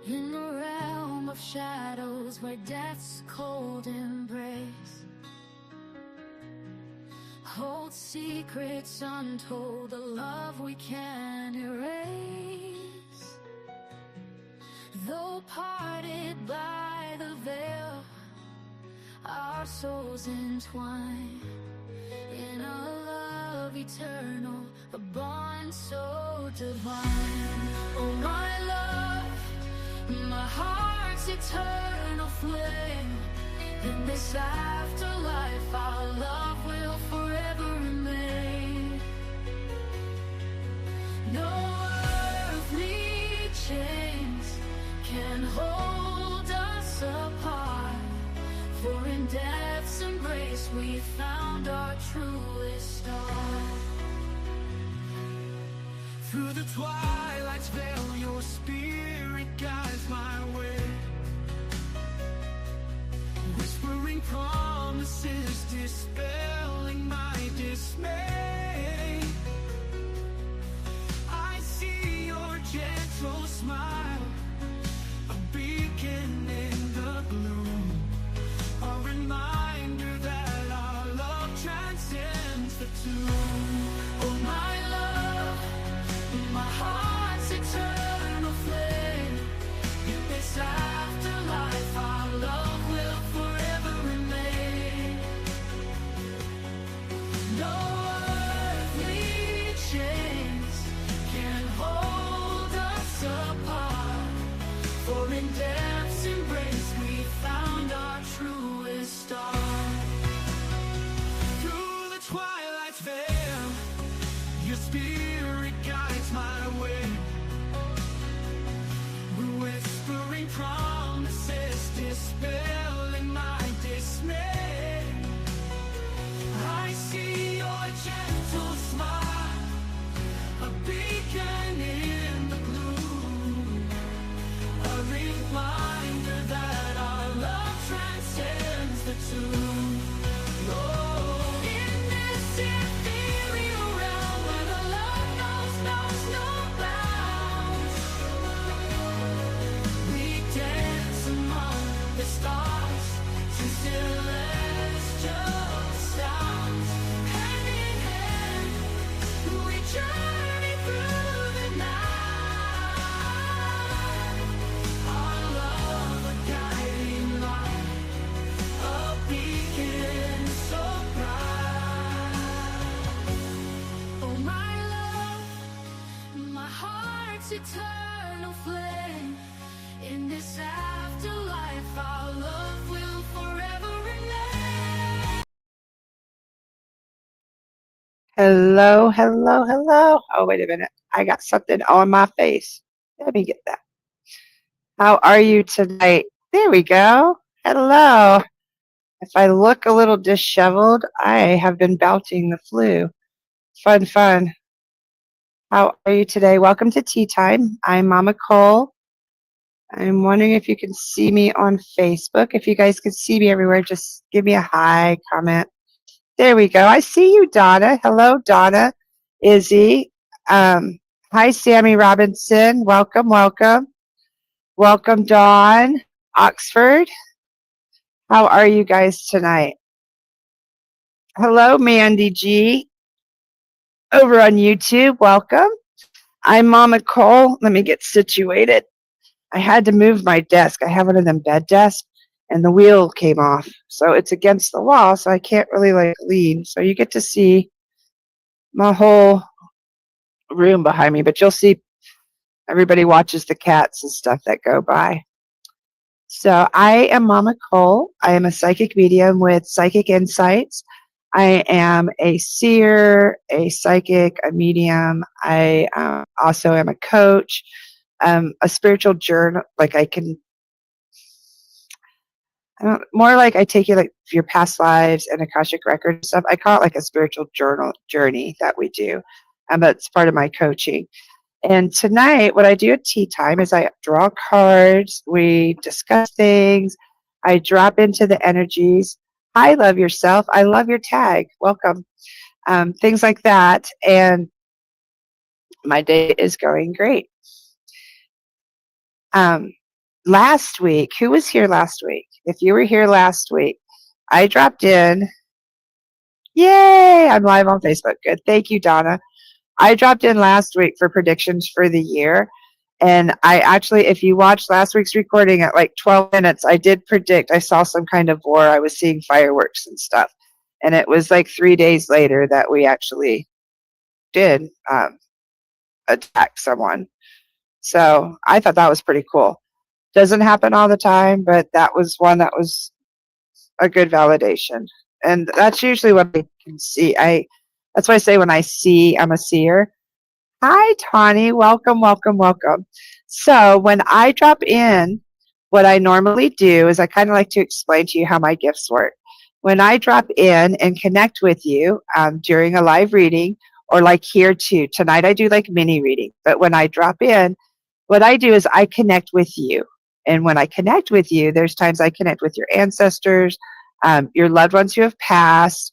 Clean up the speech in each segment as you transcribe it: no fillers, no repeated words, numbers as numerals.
In the realm of shadows where death's cold embrace holds secrets untold, a love we can't erase. Though parted by the veil, our souls entwine in a love eternal, a bond so divine. Oh my love, my heart's eternal flame. In this afterlife, our love will forever remain. No earthly chains can hold us apart, for in death's embrace we found our truest star. Through the twilight's veil, your spirit guides my way, whispering promises, dispelling my dismay. I see your gentle smile, a beacon in the gloom, a reminder that our love transcends the tomb. Oh my love, my heart's eternal flame. In this afterlife, our love will forever remain. No earthly chains can hold us apart, for in death's embrace we found our truest star. Through the twilight's veil, your spirit guides my way, whispering promises, dispelling my dismay. I see your gentle smile, a beacon in the gloom, a reminder that our love transcends the tomb. Oh, in this ethereal realm where the love knows no bounds, we dance among the stars to celestial sounds. Hand in hand, we journey through the night. Our love a guiding light, a beacon so bright. Oh my love, my heart's eternal flame. In this afterlife, our love will forever remain. Hello, hello, hello. Oh, wait a minute. I got something on my face. Let me get that. How are you tonight? There we go. Hello. If I look a little disheveled, I have been bouting the flu. Fun, fun. How are you today? Welcome to Tea Time. I'm Mama Cole. I'm wondering if you can see me on Facebook. If you guys can see me everywhere, just give me a hi, comment. There we go. I see you, Donna. Hello, Donna. Izzy. Hi, Sammy Robinson. Welcome, welcome. Welcome, Dawn. Oxford. How are you guys tonight? Hello, Mandy G. Over on YouTube. Welcome. I'm Mama Cole. Let me get situated. I had to move my desk. I have one of them bed desks, and the wheel came off. So it's against the wall, so I can't really lean. So you get to see my whole room behind me, but you'll see everybody watches the cats and stuff that go by. So I am Mama Cole. I am a psychic medium with Psychic Insights. I am a seer, a psychic, a medium. I also am a coach, a spiritual journal. More like I take you like your past lives and Akashic record stuff. I call it like a spiritual journey that we do. That's part of my coaching. And tonight, what I do at tea time is I draw cards, we discuss things, I drop into the energies. I love yourself. I love your tag. Welcome. Things like that. And my day is going great. last week, who was here last week? If you were here last week, I dropped in. Yay! I'm live on Facebook. Good. Thank you, Donna. I dropped in last week for predictions for the year. And I actually, if you watched last week's recording at like 12 minutes, I did predict, I saw some kind of war. I was seeing fireworks and stuff. And it was like 3 days later that we actually did attack someone. So I thought that was pretty cool. Doesn't happen all the time, but that was one that was a good validation. And that's usually what I can see. That's why I say when I see, I'm a seer. Hi, Tawny. Welcome, welcome, welcome. So when I drop in, what I normally do is I kind of like to explain to you how my gifts work. When I drop in and connect with you during a live reading, or like here too, tonight I do like mini reading, but when I drop in, what I do is I connect with you. And when I connect with you, there's times I connect with your ancestors, your loved ones who have passed.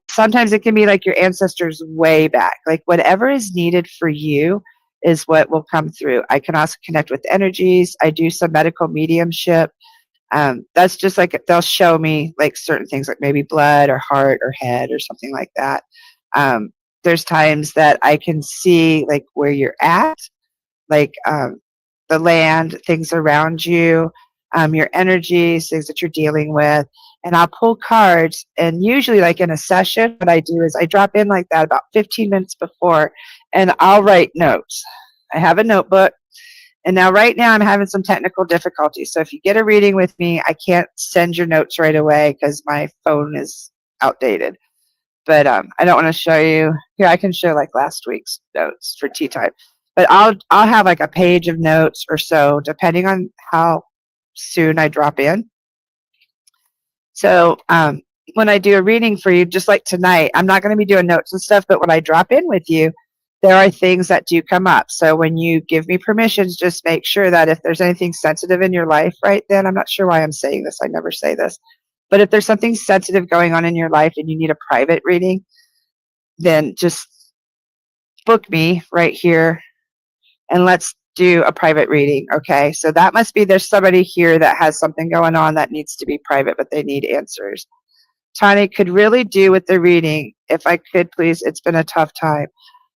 Sometimes it can be like your ancestors way back. Like whatever is needed for you is what will come through. I can also connect with energies. I do some medical mediumship. That's just like they'll show me like certain things like maybe blood or heart or head or something like that. There's times that I can see like where you're at, like the land, things around you, your energies, things that you're dealing with. And I'll pull cards. And usually, like in a session, what I do is I drop in like that about 15 minutes before, and I'll write notes. I have a notebook. And now, right now, I'm having some technical difficulties. So if you get a reading with me, I can't send your notes right away because my phone is outdated. But I don't want to show you. Here, I can show like last week's notes for tea time. But I'll have like a page of notes or so, depending on how soon I drop in. So when I do a reading for you, just like tonight, I'm not going to be doing notes and stuff, but when I drop in with you, there are things that do come up. So when you give me permissions, just make sure that if there's anything sensitive in your life right then, I'm not sure why I'm saying this, I never say this, but if there's something sensitive going on in your life and you need a private reading, then just book me right here and let's do a private reading, okay? So that must be there's somebody here that has something going on that needs to be private, but they need answers. Tani could really do with the reading. If I could, please, it's been a tough time.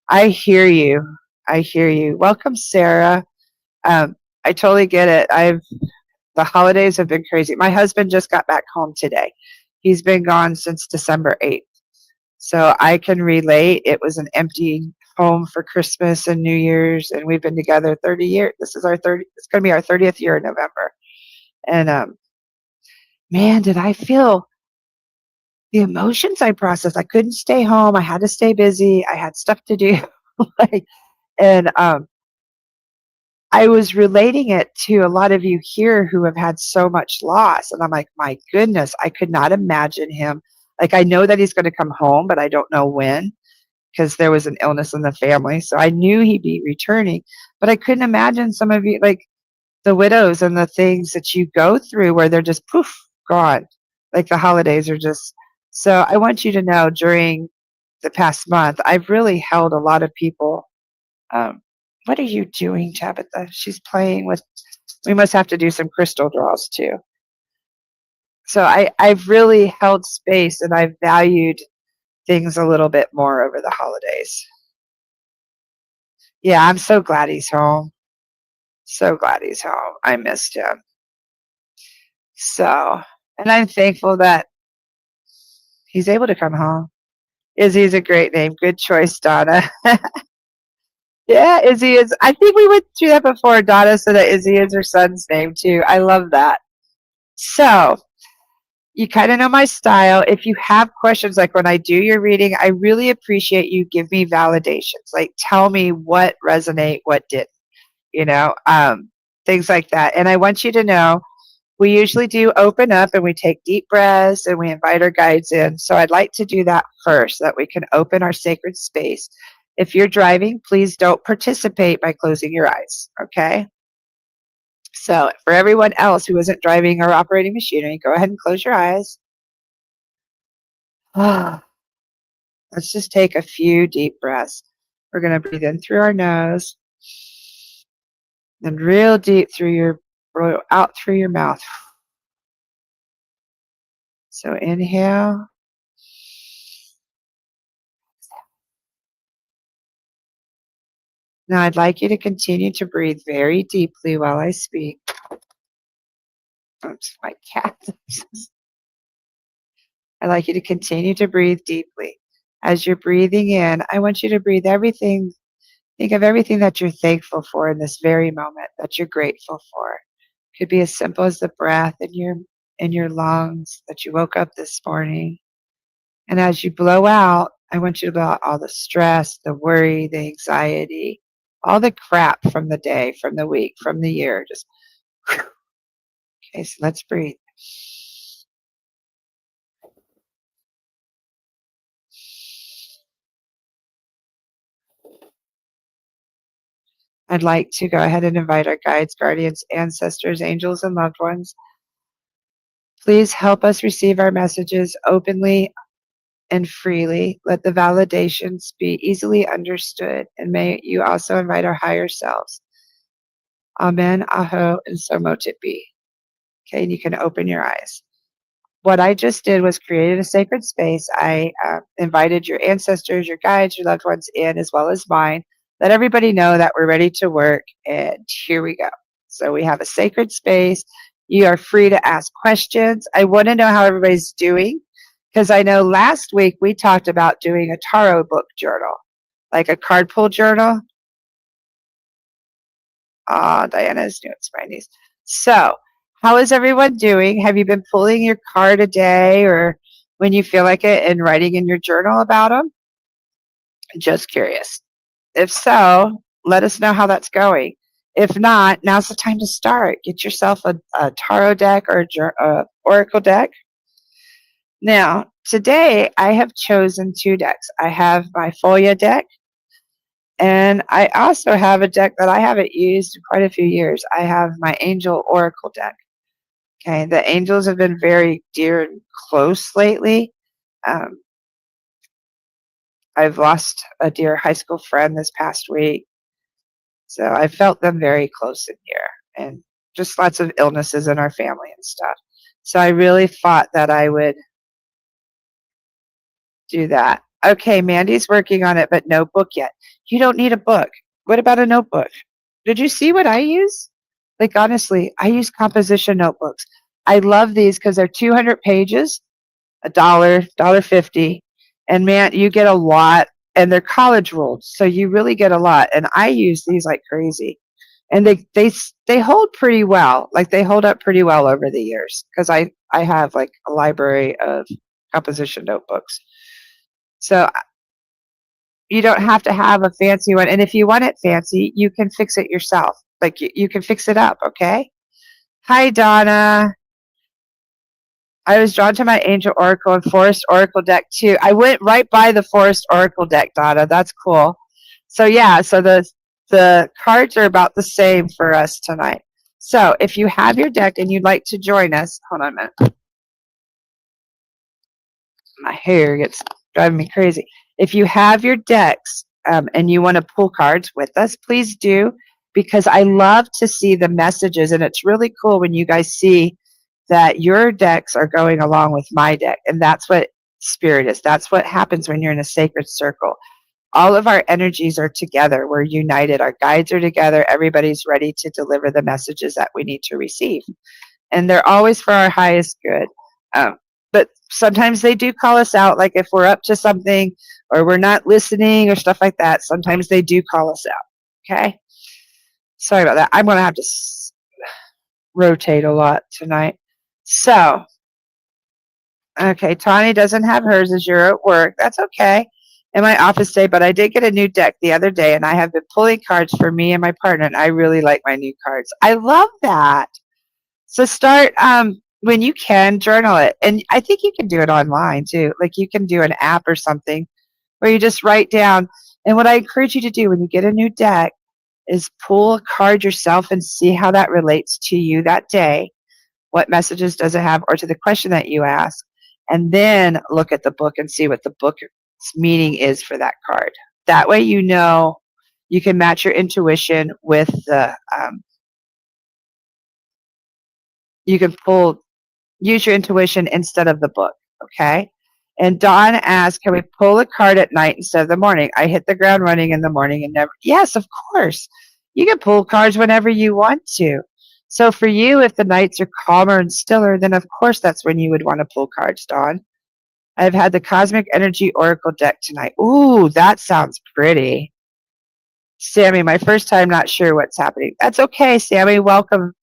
I hear you. I hear you. Welcome, Sarah. I totally get it. The holidays have been crazy. My husband just got back home today. He's been gone since December 8th. So I can relate. It was an empty home for Christmas and New Year's, and we've been together 30 years. This is it's going to be our 30th year in November. And man, did I feel the emotions I processed. I couldn't stay home. I had to stay busy. I had stuff to do. And I was relating it to a lot of you here who have had so much loss. And I'm like, my goodness, I could not imagine him. Like, I know that he's going to come home, but I don't know when because there was an illness in the family. So I knew he'd be returning, but I couldn't imagine some of you, like the widows and the things that you go through where they're just poof, gone. Like the holidays are just. So I want you to know during the past month, I've really held a lot of people. What are you doing, Tabitha? She's playing with, we must have to do some crystal draws too. So I've really held space and I've valued things a little bit more over the holidays. Yeah, I'm so glad he's home. So glad he's home. I missed him. So, and I'm thankful that he's able to come home. Izzy's a great name. Good choice, Donna. Yeah, Izzy is. I think we went through that before. Donna said that Izzy is her son's name too. I love that. So, you kind of know my style. If you have questions, like when I do your reading, I really appreciate you give me validations. Like tell me what resonate, what didn't, things like that. And I want you to know, we usually do open up and we take deep breaths and we invite our guides in. So I'd like to do that first so that we can open our sacred space. If you're driving, please don't participate by closing your eyes, okay? So for everyone else who isn't driving or operating machinery, go ahead and close your eyes. Let's just take a few deep breaths. We're going to breathe in through our nose, then real deep through your blow out through your mouth. So inhale. Now I'd like you to continue to breathe very deeply while I speak. Oops, my cat. I'd like you to continue to breathe deeply. As you're breathing in, I want you to breathe everything. Think of everything that you're thankful for in this very moment, that you're grateful for. Could be as simple as the breath in your lungs, that you woke up this morning. And as you blow out, I want you to blow out all the stress, the worry, the anxiety, all the crap from the day, from the week, from the year. Just okay, so let's breathe. I'd like to go ahead and invite our guides, guardians, ancestors, angels, and loved ones. Please help us receive our messages openly and freely. Let the validations be easily understood, and may you also invite our higher selves. Amen, aho, and so mote it be. Okay, and you can open your eyes. What I just did was created a sacred space. I invited your ancestors, your guides, your loved ones in, as well as mine. Let everybody know that we're ready to work, and here we go. So we have a sacred space. You are free to ask questions. I want to know how everybody's doing, because I know last week we talked about doing a tarot book journal, like a card pull journal. Diana's new. It's my niece. So, how is everyone doing? Have you been pulling your card a day or when you feel like it and writing in your journal about them? Just curious. If so, let us know how that's going. If not, now's the time to start. Get yourself a tarot deck or a oracle deck. Now, today I have chosen 2 decks. I have my Folia deck, and I also have a deck that I haven't used in quite a few years. I have my Angel Oracle deck. Okay, the angels have been very dear and close lately. I've lost a dear high school friend this past week, so I felt them very close and near, and just lots of illnesses in our family and stuff. So I really thought that I would do that. Okay, Mandy's working on it, but no book yet. You don't need a book. What about a notebook? Did you see what I use? Like, honestly, I use composition notebooks. I love these because they're 200 pages, $1.50. And man, you get a lot, and they're college ruled, so you really get a lot. And I use these like crazy. And they hold pretty well. Like, they hold up pretty well over the years because I have like a library of composition notebooks. So you don't have to have a fancy one. And if you want it fancy, you can fix it yourself. Like, you can fix it up, okay? Hi, Donna. I was drawn to my Angel Oracle and Forest Oracle deck too. I went right by the Forest Oracle deck, Donna. That's cool. So yeah, so the cards are about the same for us tonight. So if you have your deck and you'd like to join us, hold on a minute. My hair gets driving me crazy. If you have your decks and you want to pull cards with us, please do, because I love to see the messages, and it's really cool when you guys see that your decks are going along with my deck, and that's what spirit is. That's what happens when you're in a sacred circle. All of our energies are together. We're united. Our guides are together. Everybody's ready to deliver the messages that we need to receive, and they're always for our highest good. But sometimes they do call us out, like if we're up to something or we're not listening or stuff like that. Sometimes they do call us out. Okay. Sorry about that. I'm going to have to rotate a lot tonight. So, okay, Tawny doesn't have hers as you're at work. That's okay. In my office day, but I did get a new deck the other day, and I have been pulling cards for me and my partner, and I really like my new cards. I love that. So start when you can, journal it. And I think you can do it online too. Like, you can do an app or something where you just write down. And what I encourage you to do when you get a new deck is pull a card yourself and see how that relates to you that day. What messages does it have, or to the question that you ask? And then look at the book and see what the book's meaning is for that card. That way, you know, you can match your intuition with you can use your intuition instead of the book. Okay. And Dawn asked, can we pull a card at night instead of the morning? I hit the ground running in the morning and never. Yes, of course. You can pull cards whenever you want to. So for you, if the nights are calmer and stiller, then of course that's when you would want to pull cards, Dawn. I've had the Cosmic Energy Oracle deck tonight. Ooh, that sounds pretty. Sammy, my first time, not sure what's happening. That's okay, Sammy. Welcome.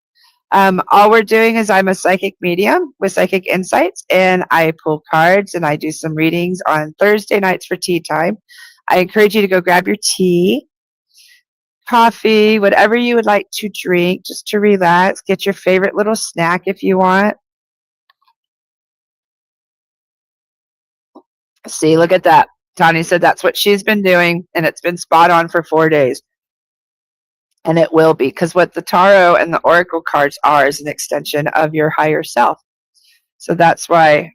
All we're doing is I'm a psychic medium with psychic insights, and I pull cards and I do some readings on Thursday nights for tea time. I encourage you to go grab your tea, coffee, whatever you would like to drink, just to relax. Get your favorite little snack if you want. See, look at that. Tani said that's what she's been doing, and it's been spot on for 4 days. And it will be, because what the tarot and the oracle cards are is an extension of your higher self. So that's why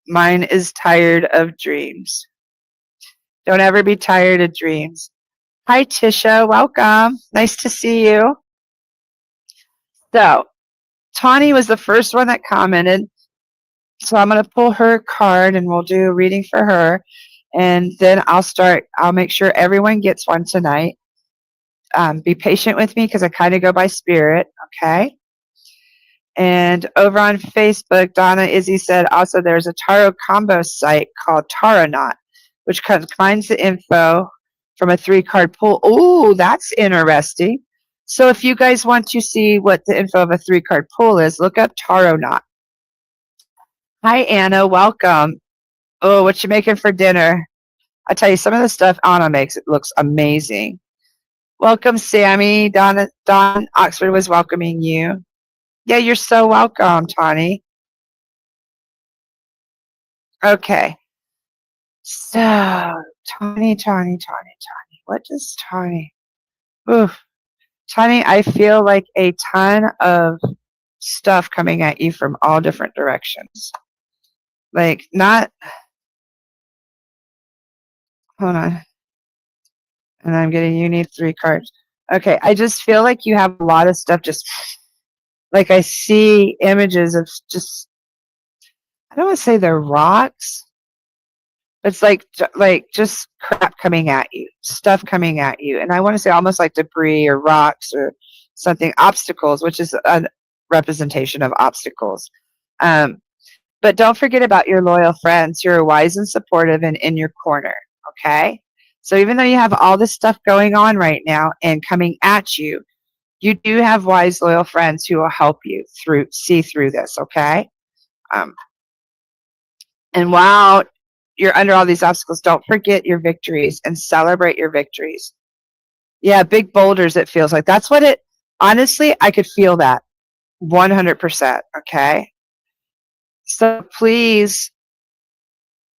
mine is tired of dreams. Don't ever be tired of dreams. Hi, Tisha. Welcome. Nice to see you. So, Tawny was the first one that commented. So I'm going to pull her card and we'll do a reading for her. And then I'll make sure everyone gets one tonight. Be patient with me because I kind of go by spirit, okay? And over on Facebook, Donna Izzy said also there's a tarot combo site called Taronaut, which combines the info from a 3-card pull. Oh, that's interesting. So if you guys want to see what the info of a 3-card pull is, look up Taronaut. Hi, Anna. Welcome. Oh, what you making for dinner? I tell you, some of the stuff Anna makes, it looks amazing. Welcome, Sammy. Don Oxford was welcoming you. Yeah, you're so welcome, Tawny. Okay. So, Tawny. What does Tawny? Oof. Tawny, I feel like a ton of stuff coming at you from all different directions. Like, not. Hold on. And I'm getting, you need 3 cards. Okay, I just feel like you have a lot of stuff just. Like, I see images of just. I don't want to say they're rocks. It's like just crap coming at you, stuff coming at you. And I want to say almost like debris or rocks or something, obstacles, which is a representation of obstacles. But don't forget about your loyal friends who are wise and supportive and in your corner, okay? So even though you have all this stuff going on right now and coming at you, you do have wise, loyal friends who will help you see through this, okay? And while you're under all these obstacles, don't forget your victories and celebrate your victories. Yeah, big boulders, it feels like. That's what it, honestly, I could feel that 100%, okay? So please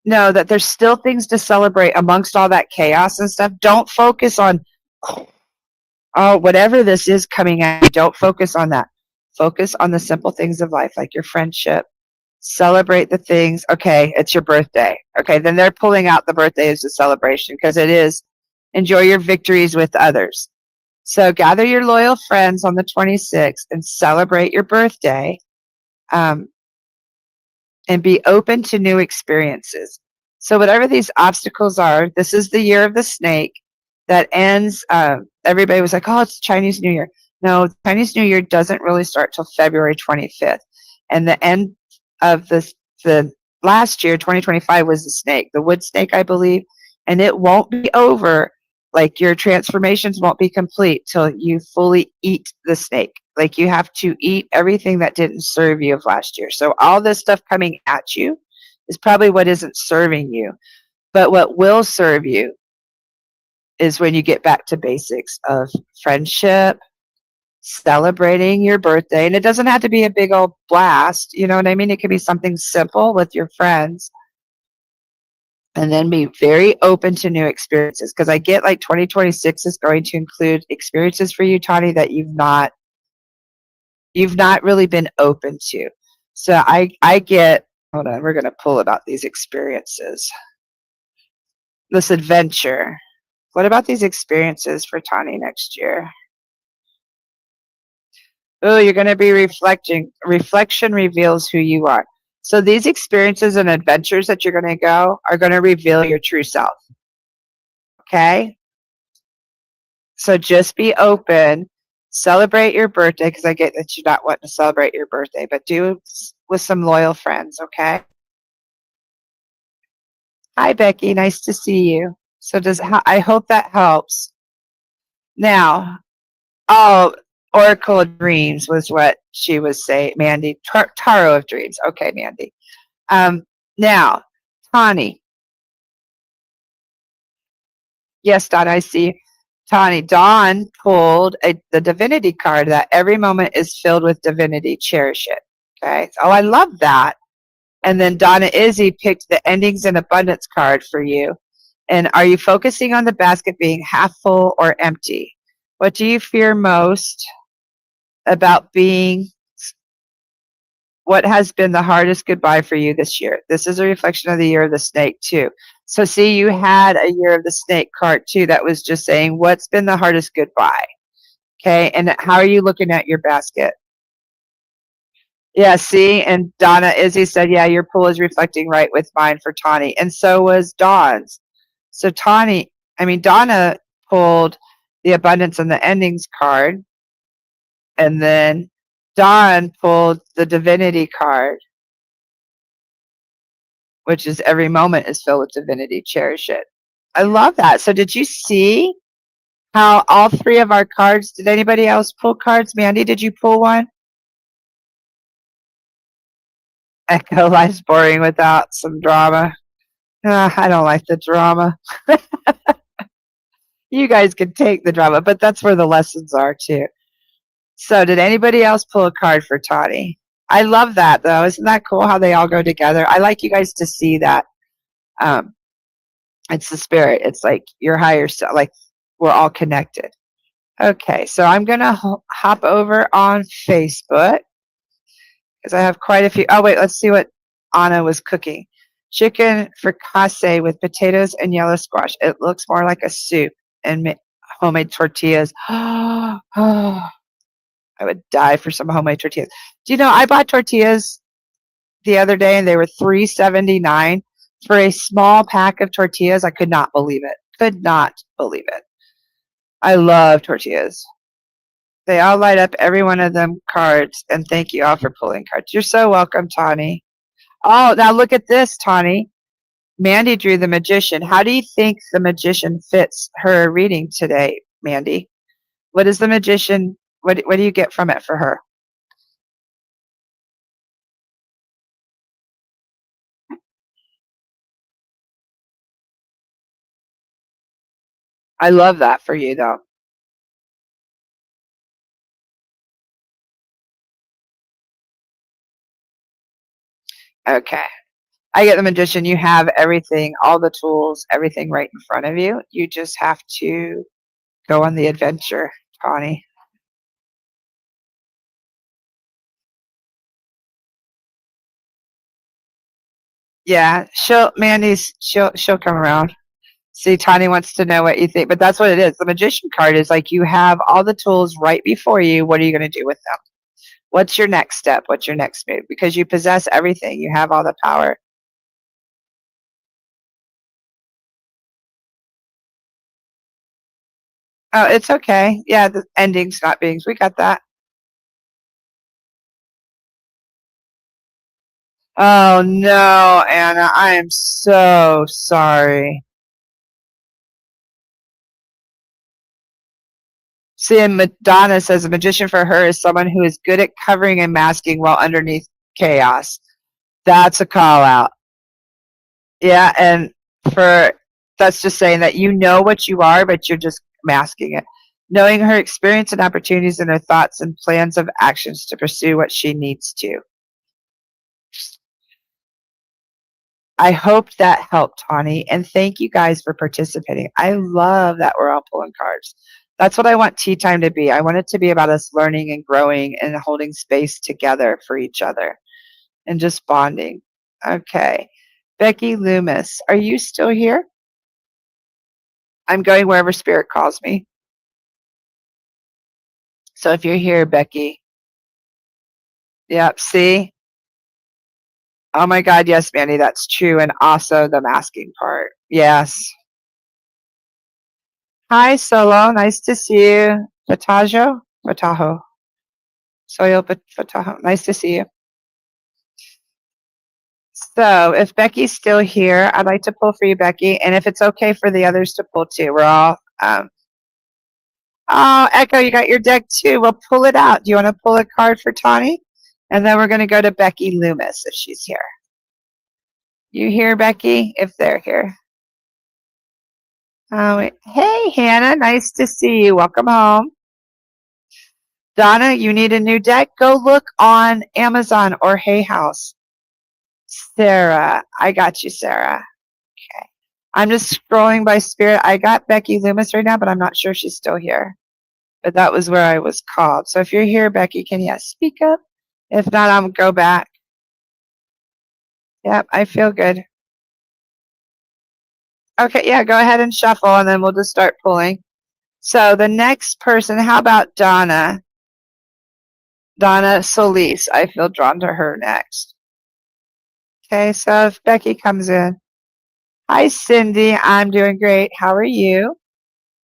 know that there's still things to celebrate amongst all that chaos and stuff. Don't focus on, oh, whatever this is coming at you, don't focus on that. Focus on the simple things of life, like your friendship. Celebrate the things. Okay, it's your birthday. Okay, then they're pulling out the birthday as a celebration because it is enjoy your victories with others. So gather your loyal friends on the 26th and celebrate your birthday, and be open to new experiences. So whatever these obstacles are, this is the year of the snake that ends. Everybody was like, oh, it's Chinese New Year. No, Chinese New Year doesn't really start till February 25th. And the end of the last year, 2025, was the snake, the wood snake, I believe. And it won't be over. Like, your transformations won't be complete till you fully eat the snake. Like, you have to eat everything that didn't serve you of last year. So all this stuff coming at you is probably what isn't serving you. But what will serve you is when you get back to basics of friendship, celebrating your birthday. And it doesn't have to be a big old blast. You know what I mean? It could be something simple with your friends. And then be very open to new experiences. Because I get like 2026 is going to include experiences for you, Tawny, that you've not really been open to. So I get, hold on, we're going to pull about these experiences. This adventure. What about these experiences for Tawny next year? Oh, you're going to be reflecting. Reflection reveals who you are. So these experiences and adventures that you're going to go are going to reveal your true self. Okay? So just be open. Celebrate your birthday because I get that you're not wanting to celebrate your birthday, but do with some loyal friends, okay? Hi, Becky. Nice to see you. So I hope that helps. Now, oh, Oracle of Dreams was what she was saying, Mandy. Tarot of Dreams. Okay, Mandy. Um, now, Tawny. Yes, Don, I see. Tawny, Dawn pulled the divinity card that every moment is filled with divinity. Cherish it. Okay. Oh, I love that. And then Donna Izzy picked the endings in abundance card for you. And are you focusing on the basket being half full or empty? What do you fear most about being? What has been the hardest goodbye for you this year? This is a reflection of the year of the snake, too. So, see, you had a year of the snake card, too, that was just saying, what's been the hardest goodbye? Okay. And how are you looking at your basket? Yeah, see, and Donna Izzy said, yeah, your pool is reflecting right with mine for Tawny. And so was Dawn's. So Donna pulled the abundance and the endings card. And then Dawn pulled the divinity card, which is every moment is filled with divinity. Cherish it. I love that. So did you see how all three of our cards, did anybody else pull cards? Mandy, did you pull one? Echo, life's boring without some drama. I don't like the drama. You guys can take the drama, but that's where the lessons are too. So did anybody else pull a card for Tawny? I love that though. Isn't that cool how they all go together? I like you guys to see that. Um, it's the spirit. It's like your higher self. Like we're all connected. Okay, so I'm gonna hop over on Facebook because I have quite a few. Oh wait, let's see what Anna was cooking. Chicken fricassee with potatoes and yellow squash. It looks more like a soup and homemade tortillas. Oh, I would die for some homemade tortillas. Do you know I bought tortillas the other day and they were $3.79 for a small pack of tortillas. I could not believe it. Could not believe it. I love tortillas. They all light up every one of them cards, and thank you all for pulling cards. You're so welcome, Tawny. Oh, now look at this, Tawny. Mandy drew the magician. How do you think the magician fits her reading today, Mandy? What is the magician? What do you get from it for her? I love that for you, though. Okay. I get the magician. You have everything, all the tools, everything right in front of you. You just have to go on the adventure, Tawny. Yeah, she'll come around. See, Tawny wants to know what you think, but that's what it is. The magician card is like you have all the tools right before you. What are you going to do with them? What's your next step? What's your next move? Because you possess everything. You have all the power. Oh, it's okay. Yeah, the endings, not beings. We got that. Oh no, Anna, I am so sorry. See, and Madonna says a magician for her is someone who is good at covering and masking while underneath chaos. That's a call out. Yeah, and for that's just saying that you know what you are, but you're just masking it. Knowing her experience and opportunities and her thoughts and plans of actions to pursue what she needs to. I hope that helped, Tawny, and thank you guys for participating. I love that we're all pulling cards. That's what I want tea time to be. I want it to be about us learning and growing and holding space together for each other and just bonding. Okay. Becky Loomis, are you still here? I'm going wherever spirit calls me. So if you're here, Becky, Yep. See? Oh my God. Yes, Mandy, that's true. And also the masking part. Yes. Hi, Solo. Nice to see you. Fataho. Soyo Fataho. Nice to see you. So if Becky's still here, I'd like to pull for you, Becky. And if it's okay for the others to pull too, we're all. Oh, Echo, you got your deck too. Well, pull it out. Do you want to pull a card for Tawny? And then we're going to go to Becky Loomis if she's here. You here, Becky? If they're here. Oh, hey, Hannah. Nice to see you. Welcome home. Donna, you need a new deck? Go look on Amazon or Hay House. Sarah, I got you, Sarah. Okay. I'm just scrolling by spirit. I got Becky Loomis right now, but I'm not sure she's still here. But that was where I was called. So if you're here, Becky, can you speak up? If not, I'm go back. Yep, I feel good. Okay, yeah, go ahead and shuffle, and then we'll just start pulling. So the next person, how about Donna? Donna Solis. I feel drawn to her next. Okay, so if Becky comes in. Hi, Cindy. I'm doing great. How are you?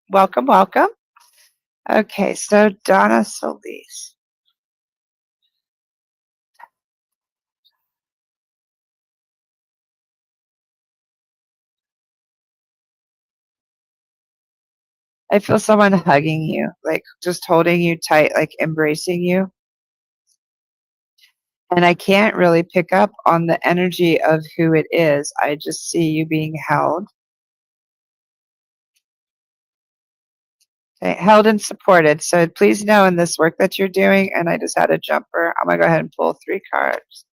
Welcome, welcome. Okay, so Donna Solis. I feel someone hugging you, like just holding you tight, like embracing you. And I can't really pick up on the energy of who it is. I just see you being held. Okay, held and supported. So please know in this work that you're doing, and I just had a jumper. I'm going to go ahead and pull 3 cards.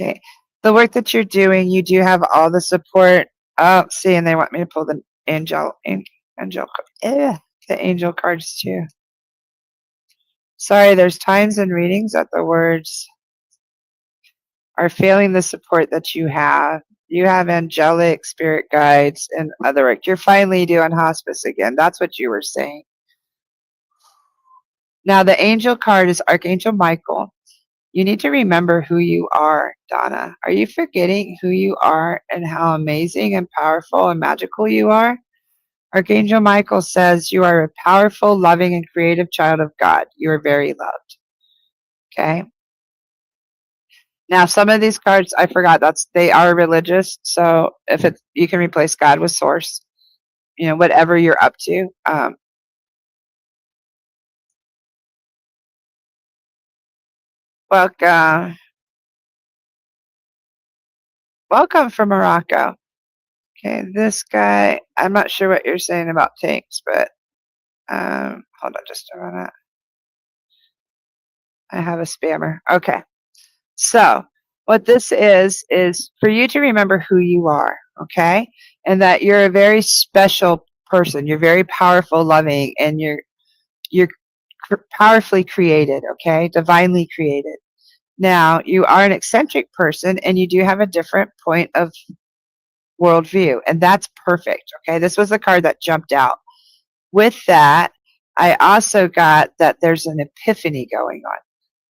Okay. The work that you're doing, you do have all the support. Oh, see, and they want me to pull the the angel cards too. Sorry, there's times in readings that the words are failing the support that you have. You have angelic spirit guides and other work. You're finally doing hospice again. That's what you were saying. Now, the angel card is Archangel Michael. You need to remember who you are, Donna. Are you forgetting who you are and how amazing and powerful and magical you are? Archangel Michael says you are a powerful, loving, and creative child of God. You are very loved. Okay? Now, some of these cards, I forgot, they are religious. So if it's, you can replace God with source, whatever you're up to. Welcome from Morocco. Okay, this guy, I'm not sure what you're saying about tanks, but hold on just a minute. I have a spammer. Okay. So what this is for you to remember who you are, okay? And that you're a very special person. You're very powerful, loving, and you're powerfully created, okay? Divinely created. Now, you are an eccentric person and you do have a different point of worldview, and that's perfect, okay? This was the card that jumped out. With that, I also got that there's an epiphany going on.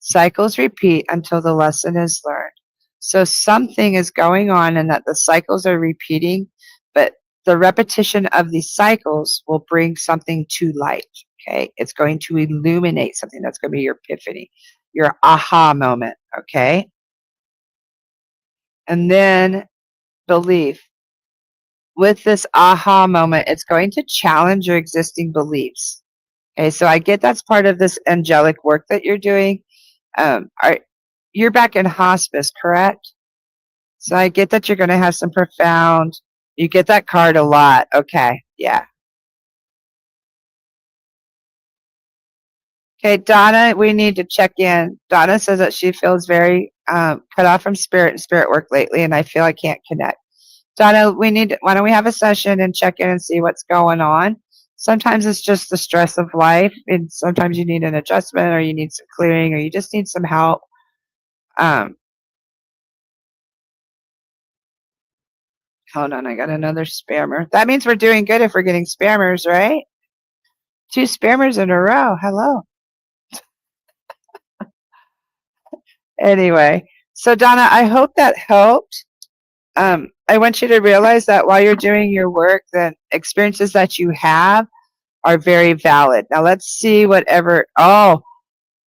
Cycles repeat until the lesson is learned. So something is going on and that the cycles are repeating, but the repetition of these cycles will bring something to light. Okay. It's going to illuminate something. That's going to be your epiphany, your aha moment. Okay. And then belief. With this aha moment, it's going to challenge your existing beliefs. Okay. So I get that's part of this angelic work that you're doing. You're back in hospice, correct? So I get that you're going to have some profound. You get that card a lot. Okay, yeah. Okay, Donna, we need to check in. Donna says that she feels very cut off from spirit and spirit work lately, and I feel I can't connect. Donna, why don't we have a session and check in and see what's going on? Sometimes it's just the stress of life, and sometimes you need an adjustment, or you need some clearing, or you just need some help. Hold on, I got another spammer. That means we're doing good if we're getting spammers, right? 2 spammers in a row. Hello. Anyway, so Donna, I hope that helped. I want you to realize that while you're doing your work, the experiences that you have are very valid. Now let's see whatever. Oh,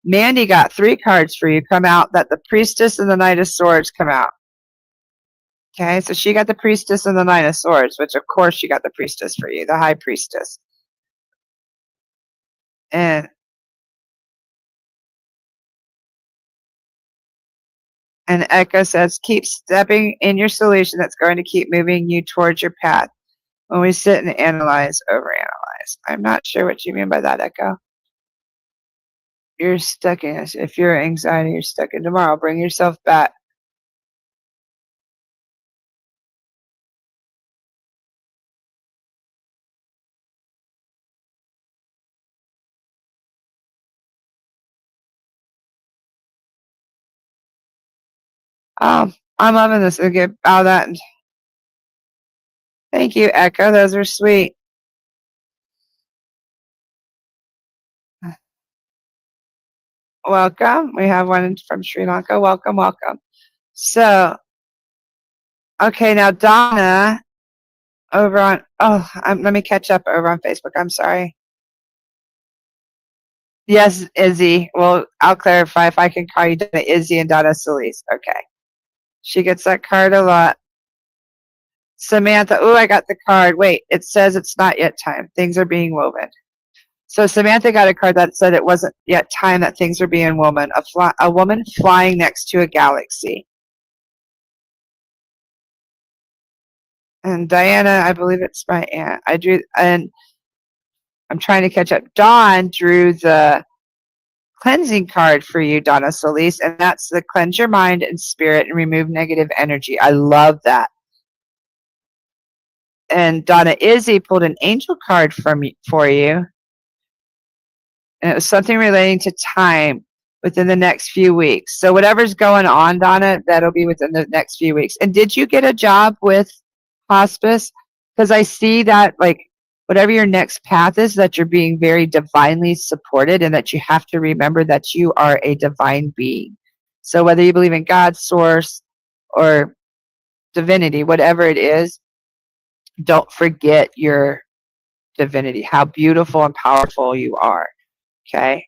Mandy got 3 cards for you come out, that the Priestess and the Knight of Swords come out. Okay, so she got the Priestess and the Knight of Swords, which of course she got the Priestess for you, the High Priestess. And Echo says, keep stepping in your solution that's going to keep moving you towards your path. When we sit and analyze, overanalyze. I'm not sure what you mean by that, Echo. You're stuck in it. If you're anxiety, you're stuck in tomorrow. Bring yourself back. I'm loving this. Okay, bow that. Thank you, Echo. Those are sweet. Welcome. We have one from Sri Lanka. Welcome, welcome. So, okay, now Donna over on, let me catch up over on Facebook. I'm sorry. Yes, Izzy. Well, I'll clarify if I can call you Donna Izzy and Donna Solis. Okay. She gets that card a lot. Samantha, oh, I got the card. Wait, it says it's not yet time. Things are being woven. So Samantha got a card that said it wasn't yet time, that things are being woven. A woman flying next to a galaxy. And Diana, I believe it's my aunt. I drew, and I'm trying to catch up. Dawn drew the cleansing card for you, Donna Solis, and that's the cleanse your mind and spirit and remove negative energy. I love that. And Donna Izzy pulled an angel card for you. And it was something relating to time within the next few weeks. So whatever's going on, Donna, that'll be within the next few weeks. And did you get a job with hospice? Because I see that, like, whatever your next path is, that you're being very divinely supported, and that you have to remember that you are a divine being. So whether you believe in God, source, or divinity, whatever it is, don't forget your divinity, how beautiful and powerful you are. Okay?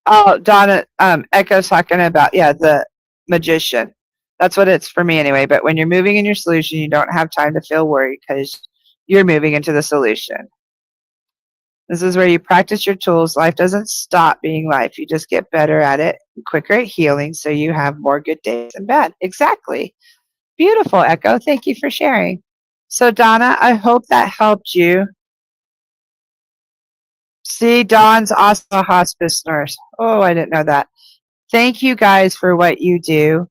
Oh, Donna, Echo's talking about, yeah, the magician. That's what it's for me anyway. But when you're moving in your solution, you don't have time to feel worried because you're moving into the solution. This is where you practice your tools. Life doesn't stop being life. You just get better at it, quicker at healing, so you have more good days than bad. Exactly. Beautiful, Echo. Thank you for sharing. So, Donna, I hope that helped you. See, Dawn's also a hospice nurse. Oh, I didn't know that. Thank you guys for what you do.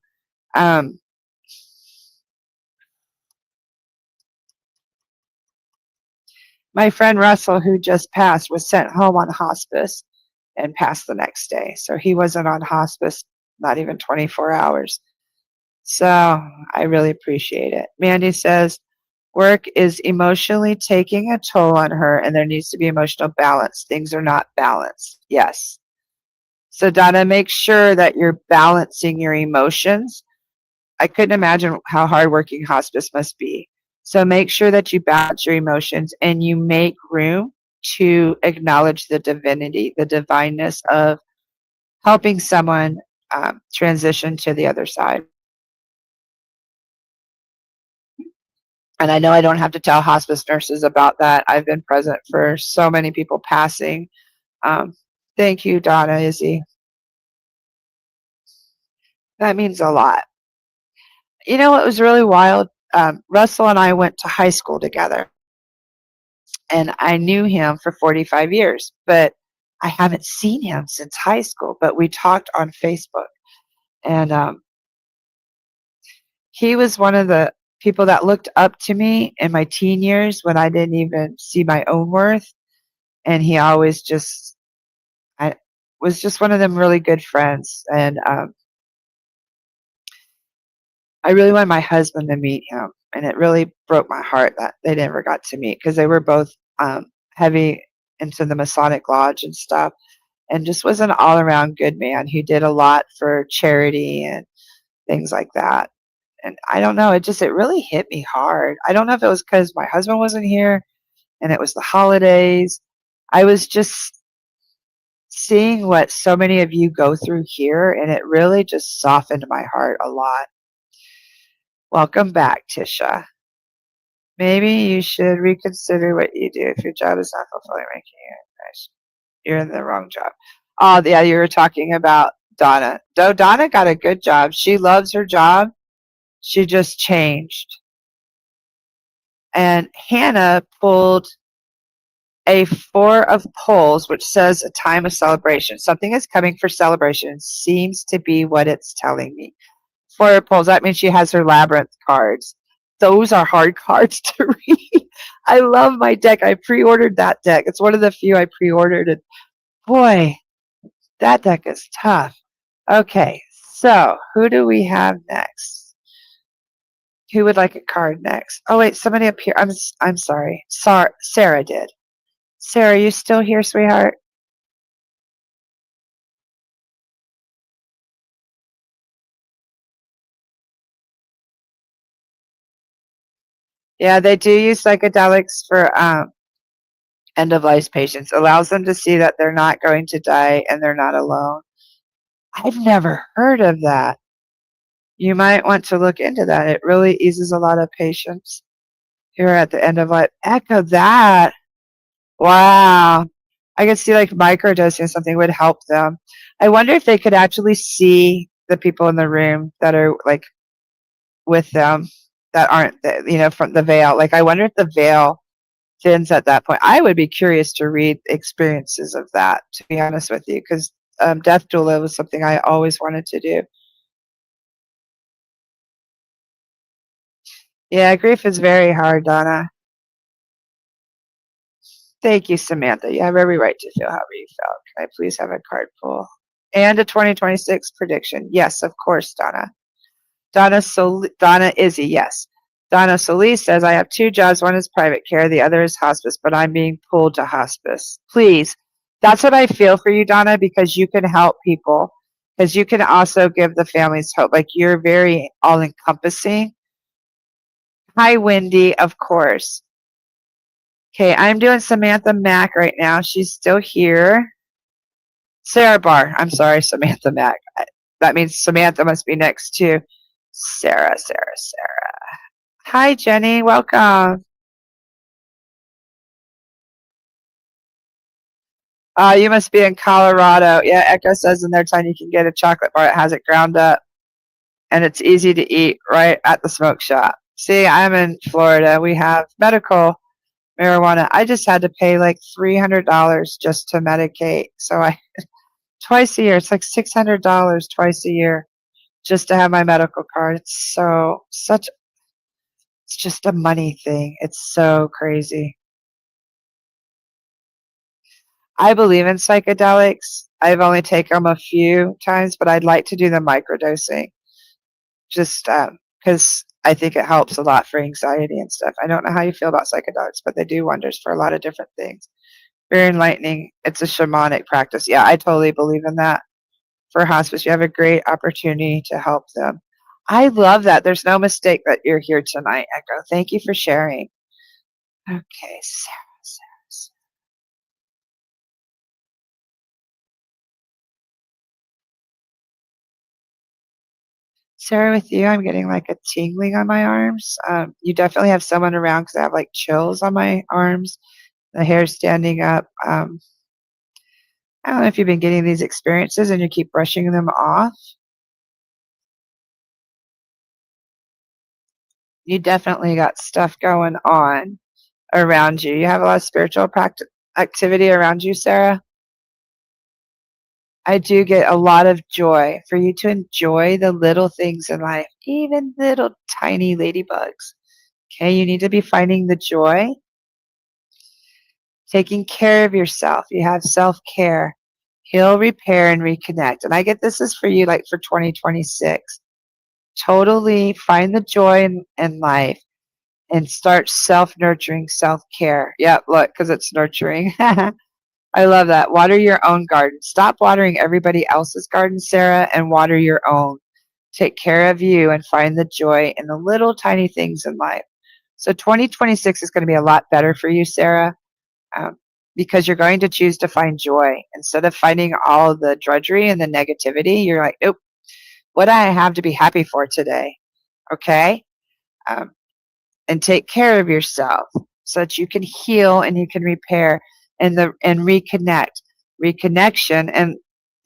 My friend Russell, who just passed, was sent home on hospice and passed the next day. So he wasn't on hospice, not even 24 hours. So I really appreciate it. Mandy says, work is emotionally taking a toll on her, and there needs to be emotional balance. Things are not balanced. Yes. So, Donna, make sure that you're balancing your emotions. I couldn't imagine how hardworking hospice must be. So make sure that you balance your emotions and you make room to acknowledge the divinity, the divineness of helping someone transition to the other side. And I know I don't have to tell hospice nurses about that. I've been present for so many people passing. Thank you, Donna Izzy. That means a lot. You know what was really wild? Russell and I went to high school together. And I knew him for 45 years, but I haven't seen him since high school. But we talked on Facebook, and he was one of the people that looked up to me in my teen years when I didn't even see my own worth. And he always just, I was just one of them really good friends. And I really wanted my husband to meet him, and it really broke my heart that they never got to meet because they were both heavy into the Masonic Lodge and stuff, and just was an all around good man who did a lot for charity and things like that. And I don't know, it really hit me hard. I don't know if it was because my husband wasn't here and it was the holidays. I was just seeing what so many of you go through here, and it really just softened my heart a lot. Welcome back, Tisha. Maybe you should reconsider what you do if your job is not fulfilling, making you nice. You're in the wrong job. Oh, yeah, you were talking about Donna. Though Donna got a good job. She loves her job. She just changed. And Hannah pulled a 4 of Pulls, which says a time of celebration. Something is coming for celebration. Seems to be what it's telling me. 4 of Pulls, that means she has her labyrinth cards. Those are hard cards to read. I love my deck. I pre-ordered that deck. It's one of the few I pre-ordered. And boy, that deck is tough. Okay, so who do we have next? Who would like a card next? Oh wait, somebody up here. I'm sorry. Sarah did. Sarah, you still here, sweetheart? Yeah, they do use psychedelics for end of life patients. Allows them to see that they're not going to die and they're not alone. I've never heard of that. You might want to look into that. It really eases a lot of patients who are at the end of life. Echo that. Wow. I could see like microdosing or something would help them. I wonder if they could actually see the people in the room that are like with them that aren't, from the veil. Like, I wonder if the veil thins at that point. I would be curious to read experiences of that, to be honest with you, because death doula was something I always wanted to do. Yeah, grief is very hard, Donna. Thank you, Samantha. You have every right to feel however you felt. Can I please have a card pull? And a 2026 prediction. Yes, of course, Donna. Donna Izzy, yes. Donna Solis says, I have 2 jobs. One is private care, the other is hospice, but I'm being pulled to hospice. Please. That's what I feel for you, Donna, because you can help people. Because you can also give the families hope. Like, you're very all encompassing. Hi, Wendy, of course. Okay, I'm doing Samantha Mack right now. She's still here. Sarah Barr. I'm sorry, Samantha Mack. That means Samantha must be next to Sarah. Hi, Jenny. Welcome. You must be in Colorado. Yeah, Echo says in their time you can get a chocolate bar that has it ground up, and it's easy to eat right at the smoke shop. See, I'm in Florida. We have medical marijuana. I just had to pay like $300 just to medicate. So twice a year, it's like $600 twice a year just to have my medical card. It's just a money thing. It's so crazy. I believe in psychedelics. I've only taken them a few times, but I'd like to do the microdosing just because I think it helps a lot for anxiety and stuff. I don't know how you feel about psychedelics, but they do wonders for a lot of different things. Very enlightening. It's a shamanic practice. Yeah, I totally believe in that. For hospice, you have a great opportunity to help them. I love that. There's no mistake that you're here tonight, Echo. Thank you for sharing. Okay, Sarah. Sarah, with you, I'm getting like a tingling on my arms. You definitely have someone around because I have like chills on my arms, the hair standing up. I don't know if you've been getting these experiences and you keep brushing them off. You definitely got stuff going on around you. You have a lot of spiritual activity around you, Sarah. I do get a lot of joy for you to enjoy the little things in life, even little tiny ladybugs. Okay, you need to be finding the joy, taking care of yourself. You have self care, heal, repair, and reconnect. And I get this is for you like for 2026. totally find the joy in life and start self-nurturing, self-care. Yep, look, because it's nurturing. I love that. Water your own garden. Stop watering everybody else's garden, Sarah, and water your own. Take care of you and find the joy in the little tiny things in life. So 2026 is going to be a lot better for you, Sarah, um, because you're going to choose to find joy. Instead of finding all the drudgery and the negativity, you're like, nope, what do I have to be happy for today? Okay? Um, and take care of yourself so that you can heal and you can repair and reconnect. Reconnection. And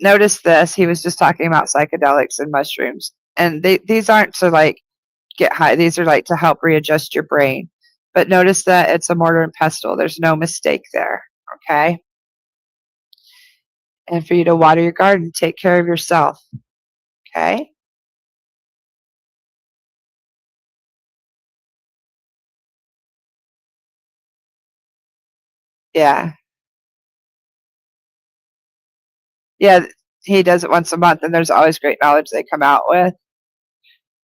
notice this, he was just talking about psychedelics and mushrooms. And these aren't to like get high. These are like to help readjust your brain. But notice that it's a mortar and pestle. There's no mistake there. Okay? And for you to water your garden, take care of yourself. Okay? Yeah. Yeah, he does it once a month, and there's always great knowledge they come out with.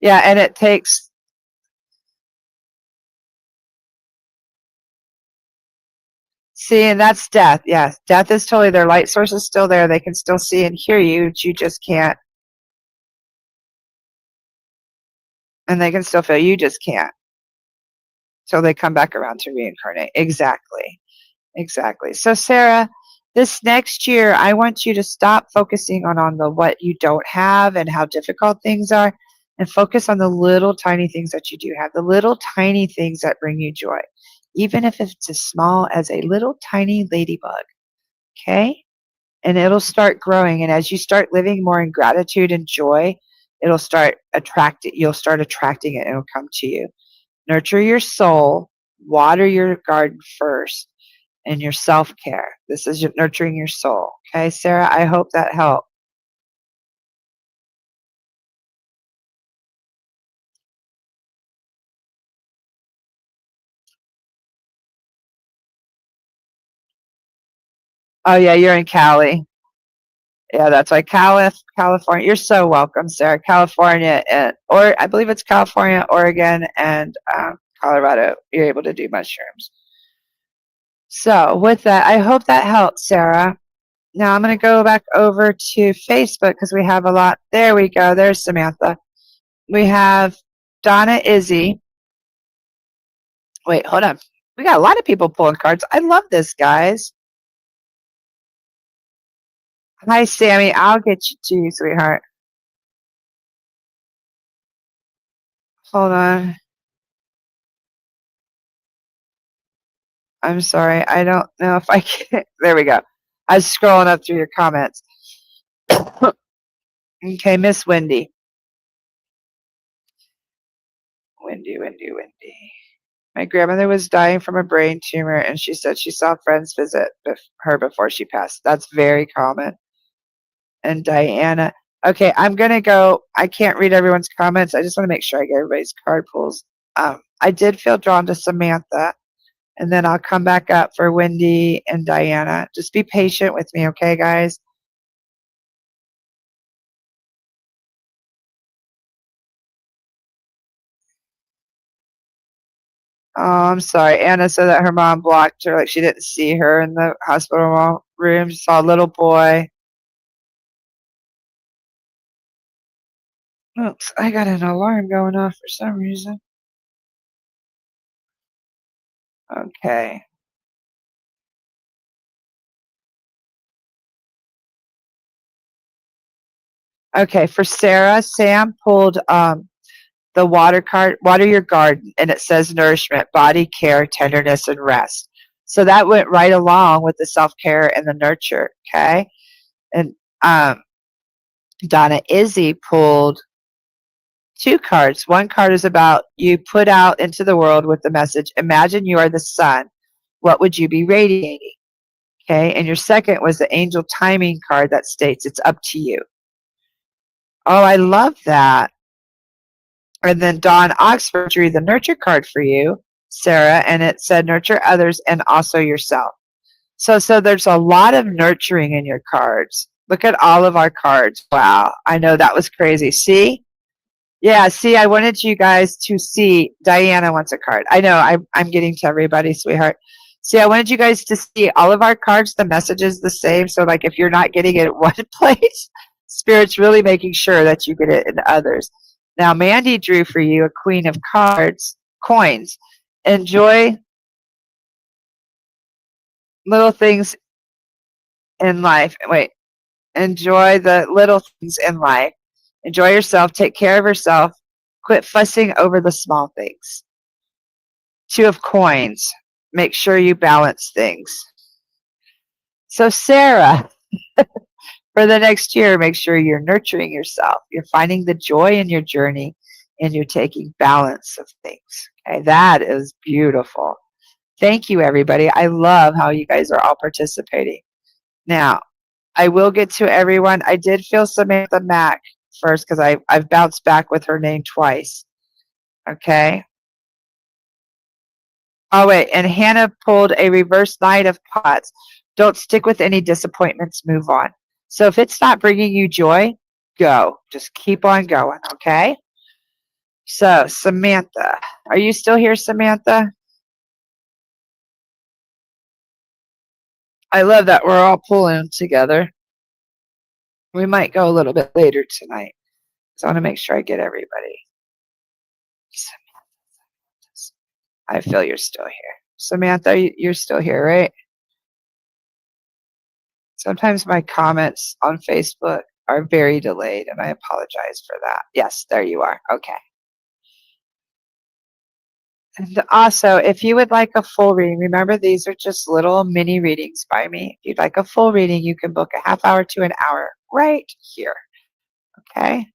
Yeah, and it takes. See, and that's death. Yes, death is totally their light source is still there. They can still see and hear you. You just can't, and they can still feel. You just can't. So they come back around to reincarnate. Exactly. Exactly. So Sarah, this next year, I want you to stop focusing on the what you don't have and how difficult things are, and focus on the little tiny things that you do have, the little tiny things that bring you joy, even if it's as small as a little tiny ladybug. Okay? And it'll start growing. And as you start living more in gratitude and joy, it'll start attracting. You'll start attracting it, and it'll come to you. Nurture your soul. Water your garden first and your self-care. This is nurturing your soul. Okay, Sarah, I hope that helped. Oh yeah, you're in Cali. Yeah, that's why California. You're so welcome, Sarah. California, or I believe it's California, Oregon, and Colorado. You're able to do mushrooms. So with that, I hope that helped, Sarah. Now I'm going to go back over to Facebook because we have a lot. There we go. There's Samantha. We have Donna Izzy. Wait, hold on. We got a lot of people pulling cards. I love this, guys. Hi, Sammy. I'll get you to you, sweetheart. Hold on. I'm sorry. I don't know if I can. There we go. I was scrolling up through your comments. Okay, Miss Wendy. Wendy. My grandmother was dying from a brain tumor, and she said she saw friends visit her before she passed. That's very common. And Diana. Okay, I'm going to go. I can't read everyone's comments. I just want to make sure I get everybody's card pulls. I did feel drawn to Samantha, and then I'll come back up for Wendy and Diana. Just be patient with me, okay, guys? Oh, I'm sorry. Anna said that her mom blocked her, like she didn't see her in the hospital room. She saw a little boy. Oops, I got an alarm going off for some reason. Okay. Okay, for Sarah, Sam pulled the water card, water your garden, and it says nourishment, body care, tenderness, and rest. So that went right along with the self care and the nurture. Okay, and Donna Izzy pulled two cards. One card is about you put out into the world with the message, imagine you are the sun. What would you be radiating? Okay, and your second was the angel timing card that states it's up to you. Oh, I love that. And then Dawn Oxford drew the nurture card for you, Sarah, and it said nurture others and also yourself. So there's a lot of nurturing in your cards. Look at all of our cards. Wow, I know that was crazy. See? Yeah, see, I wanted you guys to see. Diana wants a card. I know, I'm getting to everybody, sweetheart. See, I wanted you guys to see all of our cards, the message is the same. So, like, if you're not getting it at one place, Spirit's really making sure that you get it in others. Now, Mandy drew for you a Queen of Cards, coins. Enjoy little things in life. Wait, enjoy the little things in life. Enjoy yourself. Take care of yourself. Quit fussing over the small things. Two of coins. Make sure you balance things. So, Sarah, for the next year, make sure you're nurturing yourself. You're finding the joy in your journey and you're taking balance of things. Okay, that is beautiful. Thank you, everybody. I love how you guys are all participating. Now, I will get to everyone. I did feel Samantha Mack first because I've bounced back with her name twice. Okay. Oh, wait. And Hannah pulled a reverse Knight of Pots. Don't stick with any disappointments. Move on. So if it's not bringing you joy, go. Just keep on going. Okay. So, Samantha, are you still here, Samantha? I love that we're all pulling together. We might go a little bit later tonight. So I want to make sure I get everybody. I feel you're still here. Samantha, you're still here, right? Sometimes my comments on Facebook are very delayed, and I apologize for that. Yes, there you are. Okay. And also, if you would like a full reading, remember these are just little mini readings by me. If you'd like a full reading, you can book a half hour to an hour right here. Okay.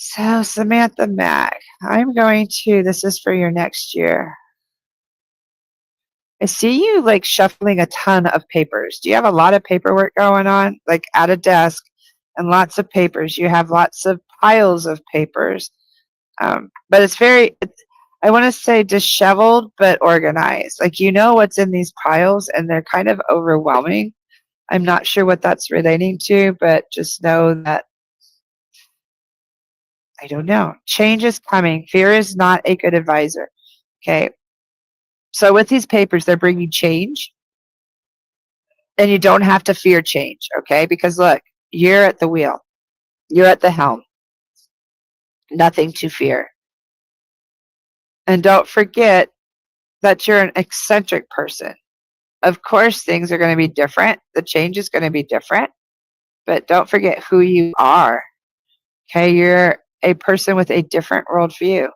So, Samantha Mack, I'm going to, this is for your next year. I see you like shuffling a ton of papers. Do you have a lot of paperwork going on, like at a desk and lots of papers? You have lots of piles of papers. But it's very, I want to say disheveled, but organized. Like you know what's in these piles and they're kind of overwhelming. I'm not sure what that's relating to, but just know that, I don't know. Change is coming. Fear is not a good advisor. Okay. So with these papers, they're bringing change. And you don't have to fear change, okay? Because look, you're at the wheel, you're at the helm, nothing to fear. And don't forget that you're an eccentric person. Of course, things are going to be different, the change is going to be different, but don't forget who you are, okay? You're a person with a different worldview.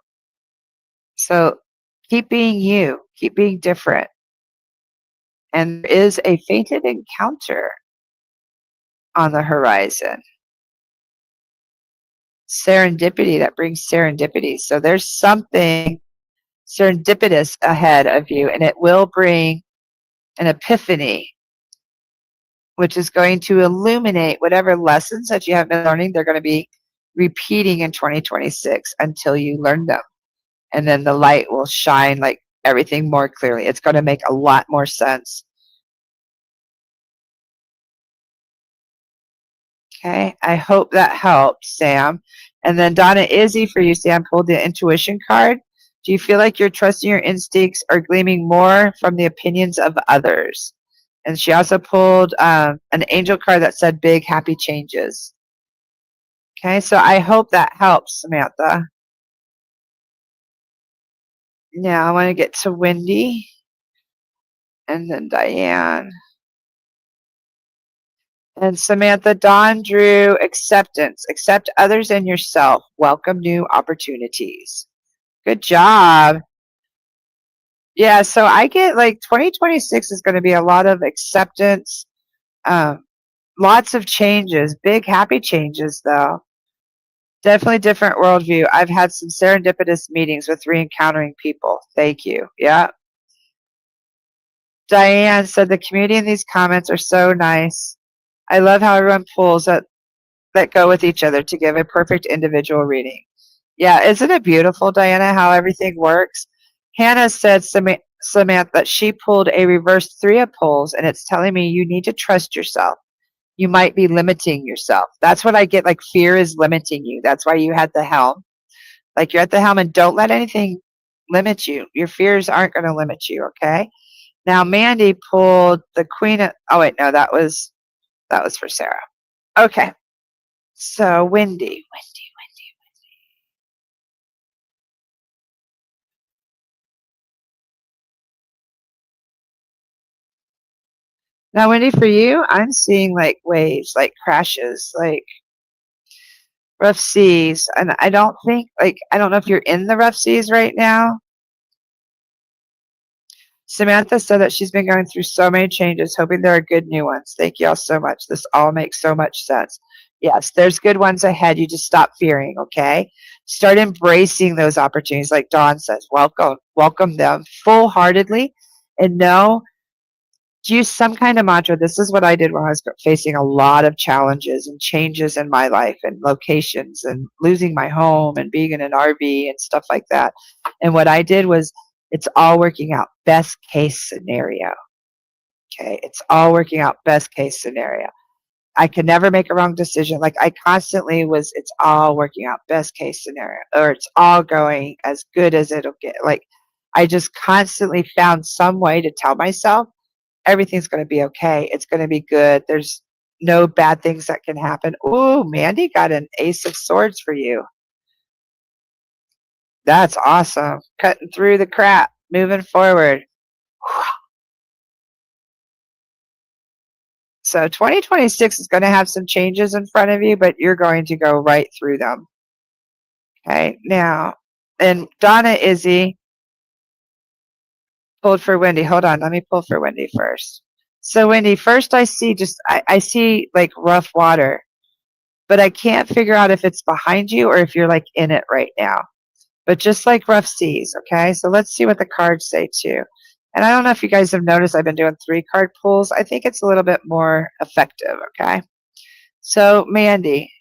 So keep being you, keep being different. And there is a fated encounter on the horizon. Serendipity that brings serendipity. So there's something serendipitous ahead of you, and it will bring an epiphany, which is going to illuminate whatever lessons that you have been learning. They're going to be repeating in 2026 until you learn them. And then the light will shine like everything more clearly. It's going to make a lot more sense. Okay, I hope that helps, Sam. And then Donna Izzy for you, Sam, pulled the intuition card. Do you feel like you're trusting your instincts or gleaming more from the opinions of others? And she also pulled an angel card that said big happy changes. Okay, so I hope that helps, Samantha. Now I want to get to Wendy and then Diane. And Samantha, Dawn drew acceptance. Accept others and yourself. Welcome new opportunities. Good job. Yeah, so I get like 2026 is going to be a lot of acceptance, lots of changes, big happy changes though. Definitely different worldview. I've had some serendipitous meetings with re-encountering people. Thank you. Yeah. Diane said the community in these comments are so nice. I love how everyone pulls that go with each other to give a perfect individual reading. Yeah, isn't it beautiful, Diana, how everything works? Hannah said, Samantha, that she pulled a reverse 3 of pulls, and it's telling me you need to trust yourself you might be limiting yourself. That's what I get, like fear is limiting you. That's why you had the helm. Like you're at the helm and don't let anything limit you. Your fears aren't going to limit you, okay? Now Mandy pulled the Queen of, oh wait, no, that was for Sarah. Okay. So Wendy. Now Wendy, for you, I'm seeing like waves, like crashes, like rough seas. And I don't think, like, I don't know if you're in the rough seas right now. Samantha said that she's been going through so many changes, hoping there are good new ones. Thank you all so much. This all makes so much sense. Yes, there's good ones ahead. You just stop fearing, okay? Start embracing those opportunities, like Dawn says. Welcome them full-heartedly, and know, use some kind of mantra. This is what I did when I was facing a lot of challenges and changes in my life and locations and losing my home and being in an RV and stuff like that. And what I did was, it's all working out. Best case scenario. Okay. It's all working out. Best case scenario. I could never make a wrong decision. Like I constantly was, it's all working out. Best case scenario. Or it's all going as good as it'll get. Like I just constantly found some way to tell myself everything's going to be okay. It's going to be good. There's no bad things that can happen. Ooh, Mandy got an Ace of Swords for you. That's awesome. Cutting through the crap, moving forward. So 2026 is going to have some changes in front of you, but you're going to go right through them. Okay, now, and Donna Izzy pulled for Wendy. Hold on, let me pull for Wendy first. So Wendy, first I see I see like rough water, but I can't figure out if it's behind you or if you're like in it right now. But just like rough seas, okay? So let's see what the cards say too. And I don't know if you guys have noticed I've been doing 3-card pulls. I think it's a little bit more effective, okay? So Mandy,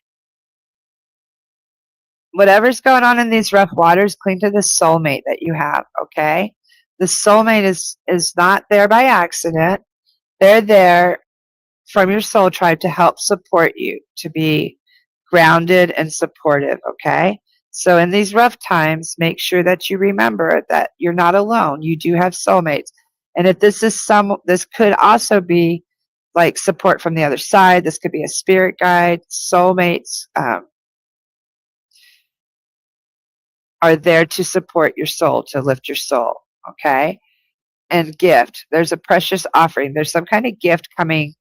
whatever's going on in these rough waters, cling to the soulmate that you have, okay? The soulmate is not there by accident. They're there from your soul tribe to help support you, to be grounded and supportive, okay? So in these rough times, make sure that you remember that you're not alone. You do have soulmates. And if this could also be like support from the other side. This could be a spirit guide. Soulmates are there to support your soul, to lift your soul, okay? And gift. There's a precious offering. There's some kind of gift coming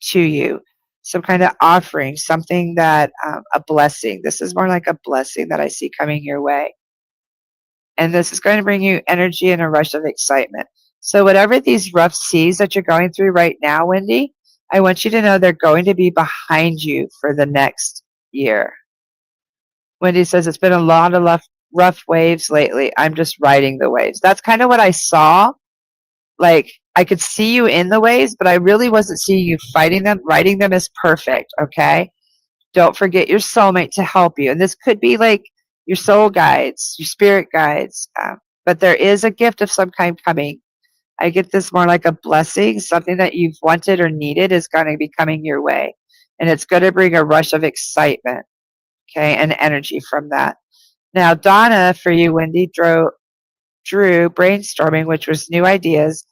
to you, some kind of offering, something that, a blessing. This is more like a blessing that I see coming your way. And this is going to bring you energy and a rush of excitement. So whatever these rough seas that you're going through right now, Wendy, I want you to know they're going to be behind you for the next year. Wendy says, it's been a lot of rough waves lately. I'm just riding the waves. That's kind of what I saw. Like, I could see you in the waves, but I really wasn't seeing you fighting them. Riding them is perfect, okay? Don't forget your soulmate to help you. And this could be like your soul guides, your spirit guides. But there is a gift of some kind coming. I get this more like a blessing. Something that you've wanted or needed is going to be coming your way. And it's going to bring a rush of excitement, okay, and energy from that. Now, Donna, for you, Wendy, drew brainstorming, which was new ideas.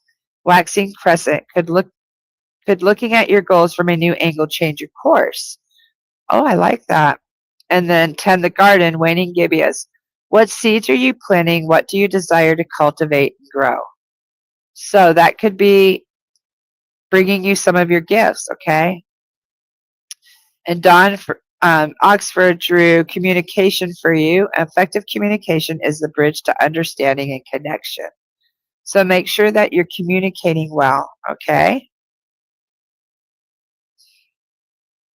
Waxing crescent could looking at your goals from a new angle change your course. Oh, I like that. And then tend the garden, waning gibeahs. What seeds are you planting? What do you desire to cultivate and grow? So that could be bringing you some of your gifts, okay? And Dawn Oxford drew communication for you. Effective communication is the bridge to understanding and connection. So make sure that you're communicating well, okay?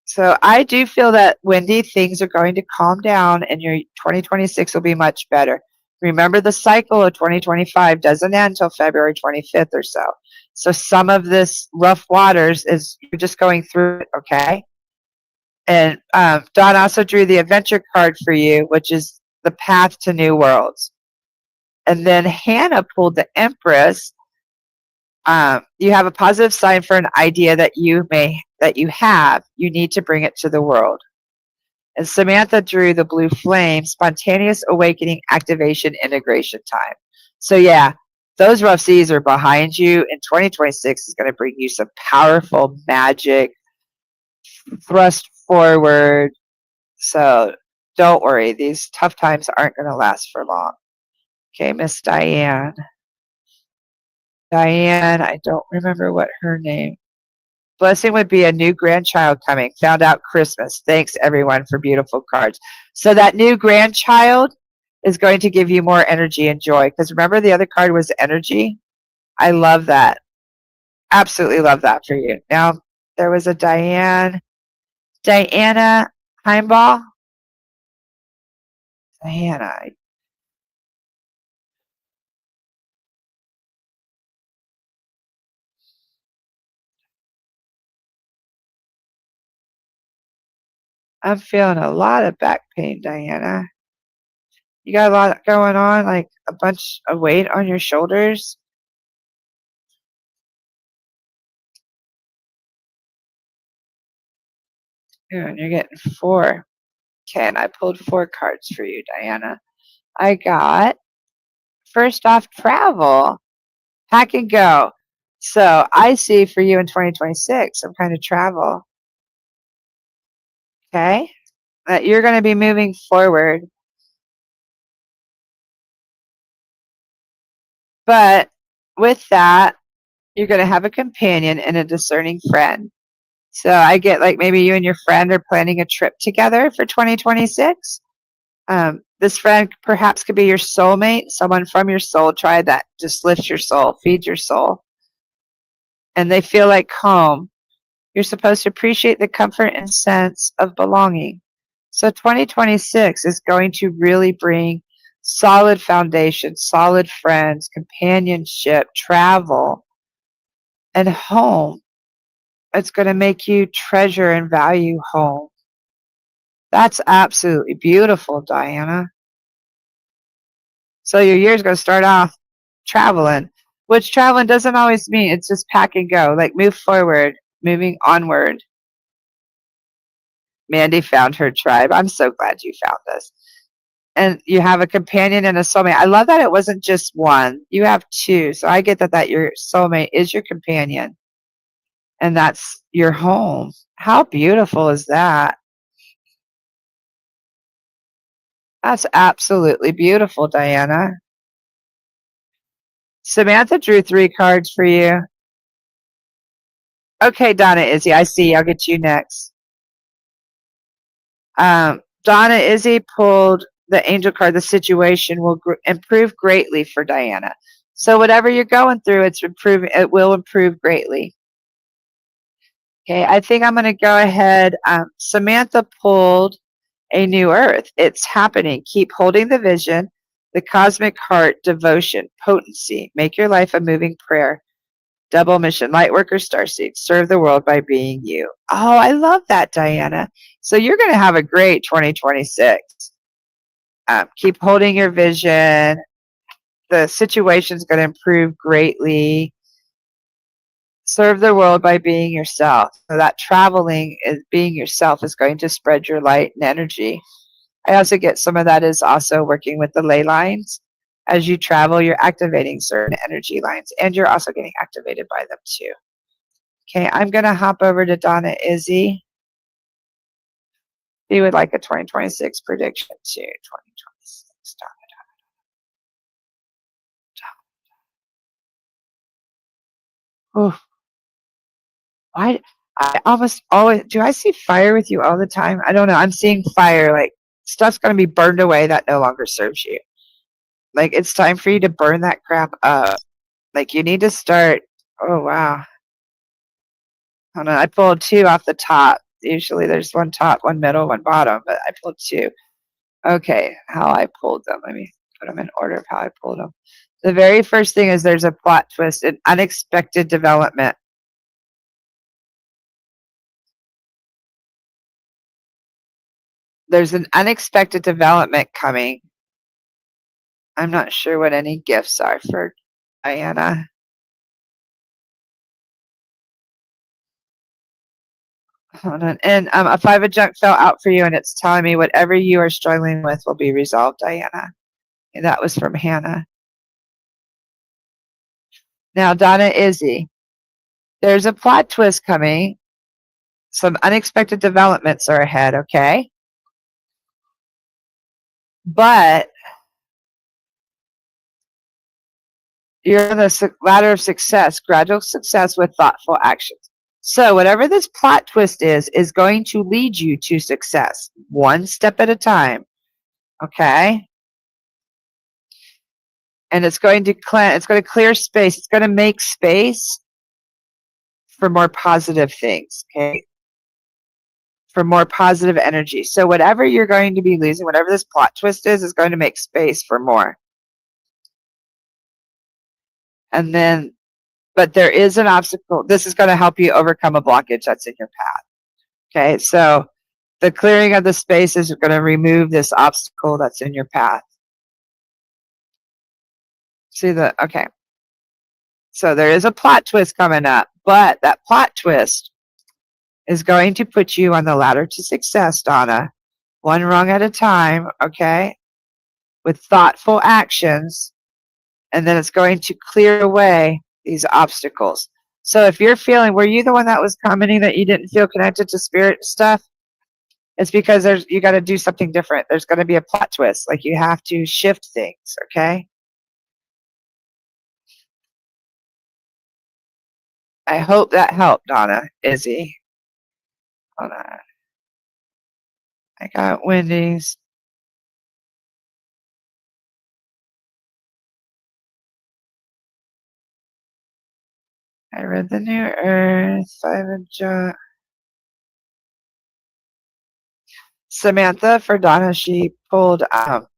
So I do feel that, Wendy, things are going to calm down and your 2026 will be much better. Remember, the cycle of 2025 doesn't end until February 25th or so. So some of this rough waters is you're just going through it, okay? And Dawn also drew the adventure card for you, which is the path to new worlds. And then Hannah pulled the Empress, You have a positive sign for an idea that you have. You need to bring it to the world. And Samantha drew the blue flame, spontaneous awakening, activation, integration time. So yeah, those rough seas are behind you, and 2026 is going to bring you some powerful magic, thrust forward. So don't worry, these tough times aren't going to last for long. Okay, Miss Diane. Diane, I don't remember what her name. Blessing would be a new grandchild coming. Found out Christmas. Thanks everyone for beautiful cards. So that new grandchild is going to give you more energy and joy. Because remember the other card was energy? I love that. Absolutely love that for you. Now there was a Diana Heimball. Diana. I'm feeling a lot of back pain, Diana. You got a lot going on, like a bunch of weight on your shoulders. Ooh, and you're getting 4. Okay, and I pulled 4 cards for you, Diana. I got, first off, travel. Pack and go. So I see for you in 2026 some kind of travel. Okay? That you're going to be moving forward. But with that, you're going to have a companion and a discerning friend. So I get like maybe you and your friend are planning a trip together for 2026. This friend perhaps could be your soulmate, someone from your soul tribe that just lifts your soul, feeds your soul, and they feel like home. You're supposed to appreciate the comfort and sense of belonging. So 2026 is going to really bring solid foundation, solid friends, companionship, travel, and home. It's going to make you treasure and value home. That's absolutely beautiful, Diana. So your year's going to start off traveling, which traveling doesn't always mean it's just pack and go, like move forward, moving onward. Mandy found her tribe. I'm so glad you found this. And you have a companion and a soulmate. I love that it wasn't just one. You have 2. So I get that your soulmate is your companion and that's your home. How beautiful is that? That's absolutely beautiful, Diana. Samantha drew 3 cards for you. Okay, Donna Izzy, I see. I'll get you next. Donna Izzy pulled the angel card. The situation will improve greatly for Diana. So whatever you're going through, it will improve greatly. Okay, I think I'm going to go ahead. Samantha pulled a new earth. It's happening. Keep holding the vision. The cosmic heart, devotion, potency. Make your life a moving prayer. Double mission, lightworker, starseed. Serve the world by being you. Oh, I love that, Diana. So you're going to have a great 2026. Keep holding your vision. The situation's going to improve greatly. Serve the world by being yourself. So that traveling is being yourself is going to spread your light and energy. I also get some of that is also working with the ley lines. As you travel, you're activating certain energy lines and you're also getting activated by them too. Okay, I'm going to hop over to Donna Izzy. She would like a 2026 prediction too. 2026. Donna. I almost always do. I see fire with you all the time. I don't know. I'm seeing fire. Like stuff's going to be burned away that no longer serves you. Like it's time for you to burn that crap up. Like you need to start. Oh wow. Hold on. I pulled 2 off the top. Usually there's one top, one middle, one bottom, but I pulled 2. Okay, how I pulled them. Let me put them in order of how I pulled them. The very first thing is there's a plot twist, an unexpected development. There's an unexpected development coming. I'm not sure what any gifts are for Diana. Hold on. And a 5 of junk fell out for you, and it's telling me whatever you are struggling with will be resolved, Diana. And that was from Hannah. Now, Donna Izzy, there's a plot twist coming. Some unexpected developments are ahead, okay? But you're on the ladder of success, gradual success with thoughtful actions. So whatever this plot twist is going to lead you to success, one step at a time, okay? And it's going to clear space. It's going to make space for more positive things, okay? For more positive energy. So whatever you're going to be losing, whatever this plot twist is going to make space for more. And then, but there is an obstacle. This is going to help you overcome a blockage that's in your path. Okay, so the clearing of the space is going to remove this obstacle that's in your path. See okay. So there is a plot twist coming up, but that plot twist is going to put you on the ladder to success, Donna. One rung at a time, okay? With thoughtful actions, and then it's going to clear away these obstacles. So if you're feeling, were you the one that was commenting that you didn't feel connected to spirit stuff? It's because you got to do something different. There's going to be a plot twist. Like you have to shift things, okay? I hope that helped, Donna, Izzy. Hold on. I got Wendy's. I read the New Earth. 5 of Junk. Samantha, for Donna, she pulled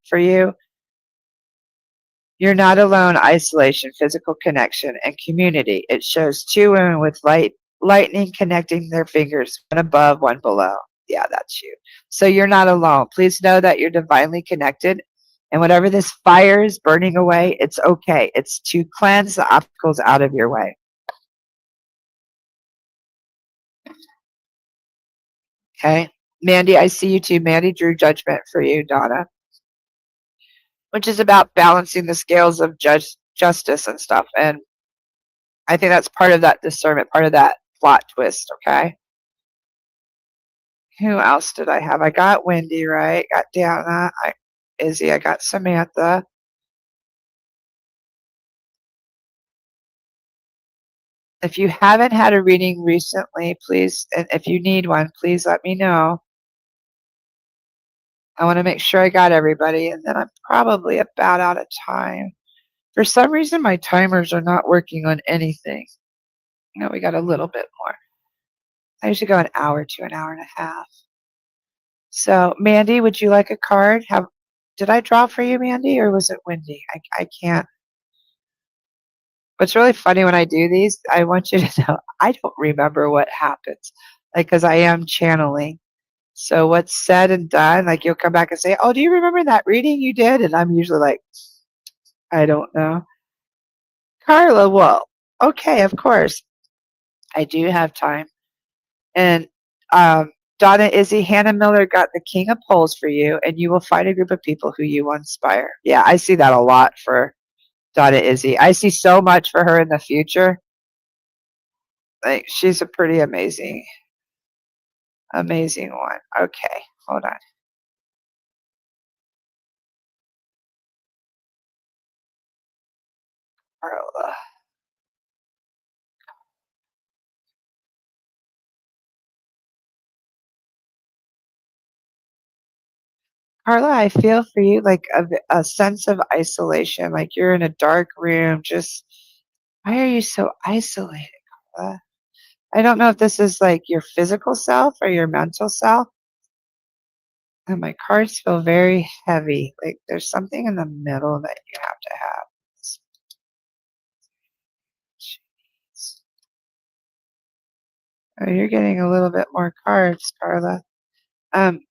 for you. You're not alone. Isolation, physical connection, and community. It shows 2 women with lightning connecting their fingers, one above, one below. Yeah, that's you. So you're not alone. Please know that you're divinely connected. And whatever this fire is burning away, it's okay. It's to cleanse the obstacles out of your way. Okay. Mandy, I see you too. Mandy drew judgment for you, Donna, which is about balancing the scales of justice and stuff. And I think that's part of that discernment, part of that plot twist, okay? Who else did I have? I got Wendy, right? Got Dana, Izzy, I got Samantha. If you haven't had a reading recently, please, and if you need one, please let me know. I want to make sure I got everybody, and then I'm probably about out of time. For some reason, my timers are not working on anything. You know, we got a little bit more. I usually go an hour to an hour and a half. So, Mandy, would you like a card? Did I draw for you, Mandy, or was it Wendy? I can't. What's really funny when I do these, I want you to know I don't remember what happens, like, because I am channeling. So what's said and done, like you'll come back and say, "Oh, do you remember that reading you did?" And I'm usually like, "I don't know." Carla, well, okay, of course, I do have time. And Donna Izzy, Hannah Miller got the King of Poles for you, and you will find a group of people who you will inspire. Yeah, I see that a lot for Donna Izzy. I see so much for her in the future. Like she's a pretty amazing one. Okay, hold on. Carla. Carla, I feel for you like a sense of isolation, like you're in a dark room. Just why are you so isolated, Carla? I don't know if this is like your physical self or your mental self. And my cards feel very heavy. Like there's something in the middle that you have to have. Jeez. Oh, you're getting a little bit more cards, Carla. I'm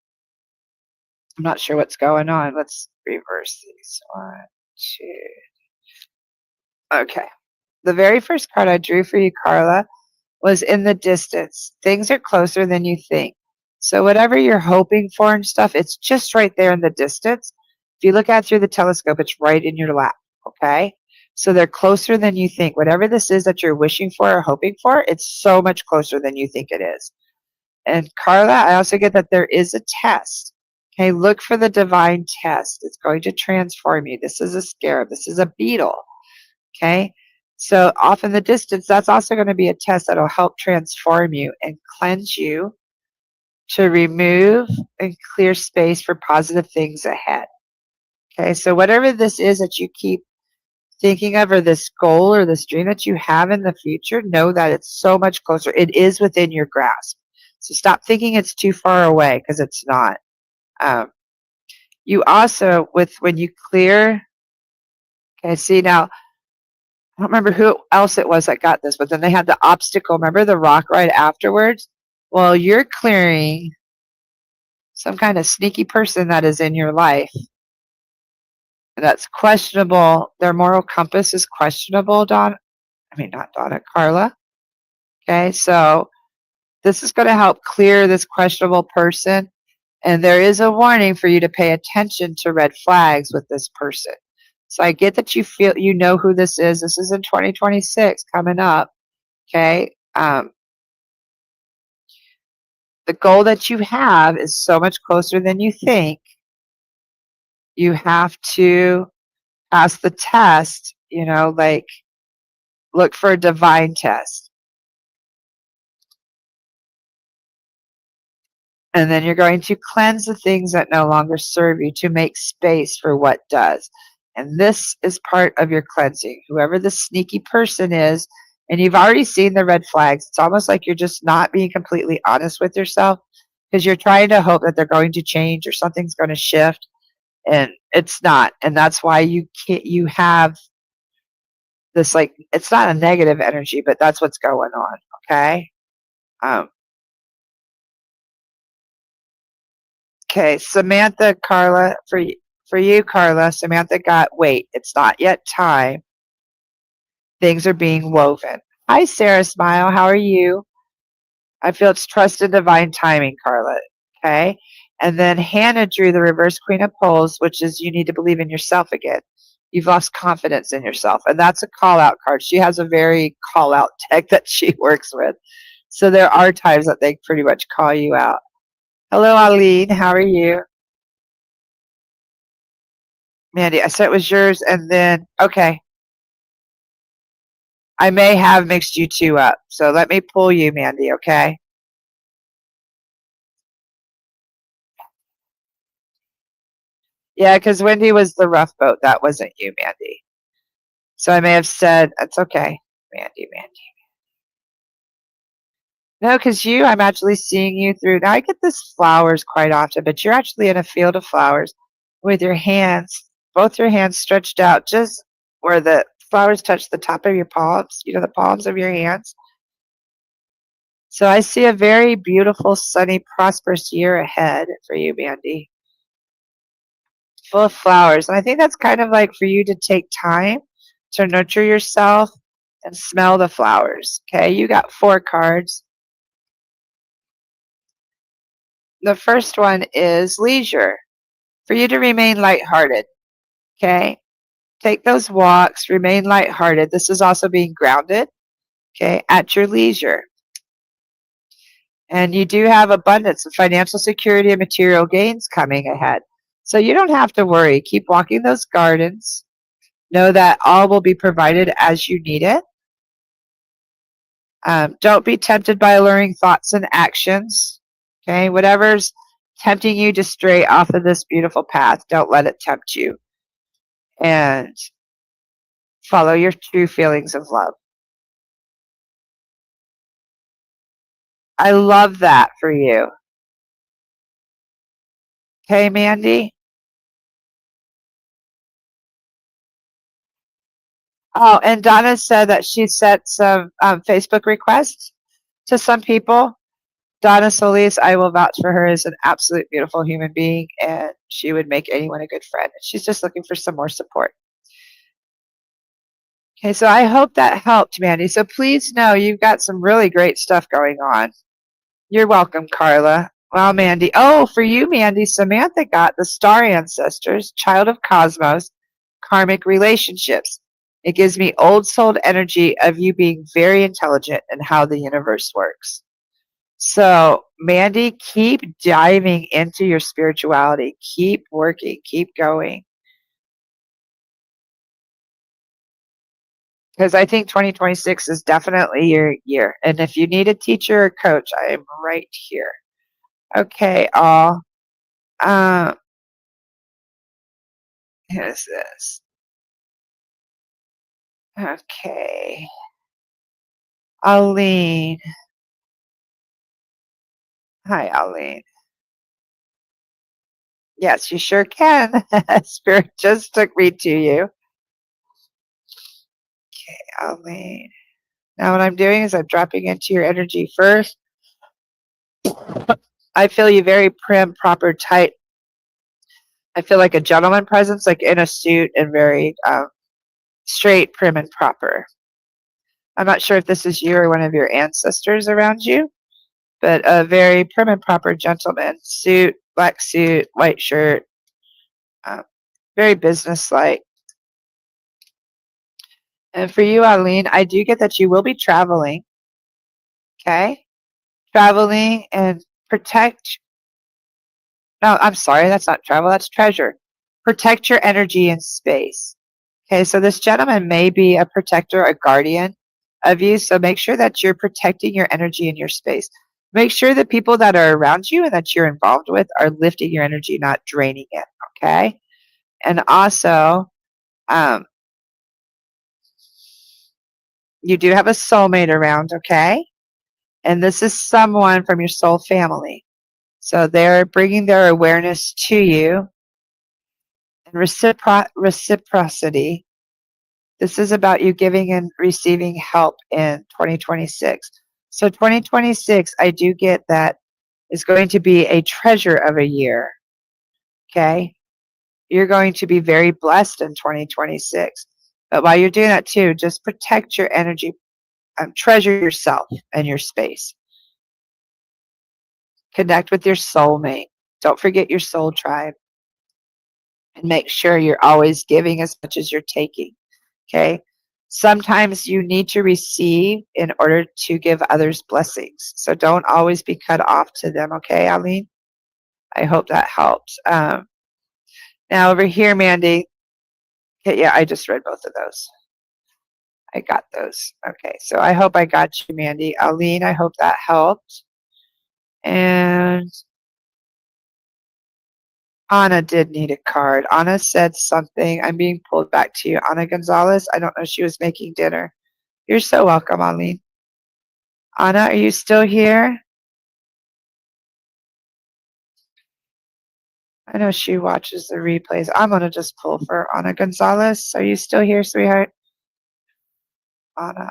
not sure what's going on. Let's reverse these. 1, 2. Okay. The very first card I drew for you, Carla, was in the distance. Things are closer than you think. So whatever you're hoping for and stuff, it's just right there in the distance. If you look out through the telescope, it's right in your lap, okay? So they're closer than you think. Whatever this is that you're wishing for or hoping for, it's so much closer than you think it is. And Carla, I also get that there is a test. Okay, look for the divine test. It's going to transform you. This is a scarab. This is a beetle. Okay, so off in the distance, that's also going to be a test that'll help transform you and cleanse you to remove and clear space for positive things ahead. Okay, so whatever this is that you keep thinking of, or this goal or this dream that you have in the future, know that it's so much closer. It is within your grasp. So stop thinking it's too far away, because it's not. You also, when you clear, okay, see now, I don't remember who else it was that got this, but then they had the obstacle. Remember the rock right afterwards? Well, you're clearing some kind of sneaky person that is in your life that's questionable. Their moral compass is questionable, not Donna, Carla. Okay, so this is going to help clear this questionable person. And there is a warning for you to pay attention to red flags with this person. So I get that you feel, you know who this is. This is in 2026 coming up. Okay. The goal that you have is so much closer than you think. You have to pass the test, like look for a divine test. And then you're going to cleanse the things that no longer serve you to make space for what does. And this is part of your cleansing. Whoever the sneaky person is, and you've already seen the red flags, it's almost like you're just not being completely honest with yourself, because you're trying to hope that they're going to change or something's going to shift, and it's not. And that's why you have this, like, it's not a negative energy, but that's what's going on, okay? Okay, Samantha, Carla, for you, Carla, Samantha got, wait, it's not yet time. Things are being woven. Hi, Sarah Smile, how are you? I feel it's trust and divine timing, Carla, okay? And then Hannah drew the reverse Queen of Poles, which is you need to believe in yourself again. You've lost confidence in yourself, and that's a call-out card. She has a very call-out deck that she works with. So there are times that they pretty much call you out. Hello, Aline. How are you? Mandy, I said it was yours, and then, okay. I may have mixed you two up, so let me pull you, Mandy, okay? Yeah, because Wendy was the rough boat. That wasn't you, Mandy. So I may have said, that's okay, Mandy. No, because I'm actually seeing you through. Now, I get this flowers quite often, but you're actually in a field of flowers with your hands, both your hands stretched out just where the flowers touch the top of your palms, the palms of your hands. So I see a very beautiful, sunny, prosperous year ahead for you, Mandy. Full of flowers. And I think that's kind of like for you to take time to nurture yourself and smell the flowers. Okay, you got 4 cards. The first one is leisure, for you to remain lighthearted. Okay, take those walks, remain lighthearted. This is also being grounded, okay, at your leisure. And you do have abundance of financial security and material gains coming ahead. So you don't have to worry. Keep walking those gardens. Know that all will be provided as you need it. Don't be tempted by alluring thoughts and actions. Okay, whatever's tempting you to stray off of this beautiful path, don't let it tempt you. And follow your true feelings of love. I love that for you. Okay, Mandy? Oh, and Donna said that she sent some Facebook requests to some people. Donna Solis, I will vouch for her, as an absolute beautiful human being, and she would make anyone a good friend. She's just looking for some more support. Okay, so I hope that helped, Mandy. So please know you've got some really great stuff going on. You're welcome, Carla. Wow, Mandy. Oh, for you, Mandy, Samantha got the star ancestors, child of cosmos, karmic relationships. It gives me old soul energy of you being very intelligent in how the universe works. So, Mandy, keep diving into your spirituality. Keep working. Keep going. Because I think 2026 is definitely your year. And if you need a teacher or coach, I am right here. Okay, all. Um, who's this? Okay. Aline. Hi, Aline. Yes, you sure can. Spirit just took me to you. Okay, Aline. Now what I'm doing is I'm dropping into your energy first. I feel you very prim, proper, tight. I feel like a gentleman presence, like in a suit and very straight, prim, and proper. I'm not sure if this is you or one of your ancestors around you, but a very prim and proper gentleman, suit, black suit, white shirt, very businesslike. And for you, Aline, I do get that you will be traveling. Okay, traveling and protect. No, I'm sorry, that's not travel. That's treasure. Protect your energy and space. Okay, so this gentleman may be a protector, a guardian of you. So make sure that you're protecting your energy and your space. Make sure the people that are around you and that you're involved with are lifting your energy, not draining it. Okay, and also, um, you do have a soulmate around. Okay, and this is someone from your soul family. So they're bringing their awareness to you and reciprocity. This is about you giving and receiving help in 2026. So 2026, I do get that is going to be a treasure of a year. Okay. You're going to be very blessed in 2026. But while you're doing that too, just protect your energy, treasure yourself and your space. Connect with your soulmate. Don't forget your soul tribe. And make sure you're always giving as much as you're taking. Okay. Sometimes you need to receive in order to give others blessings. So don't always be cut off to them. Okay, Aline? I hope that helps. Now over here, Mandy. Okay, yeah, I just read both of those. I got those. Okay, so I hope I got you, Mandy. Aline, I hope that helped. And Anna did need a card. Anna said something. I'm being pulled back to you. Anna Gonzalez, I don't know, she was making dinner. You're so welcome, Aline. Anna, are you still here? I know she watches the replays. I'm going to just pull for Anna Gonzalez. Are you still here, sweetheart? Anna.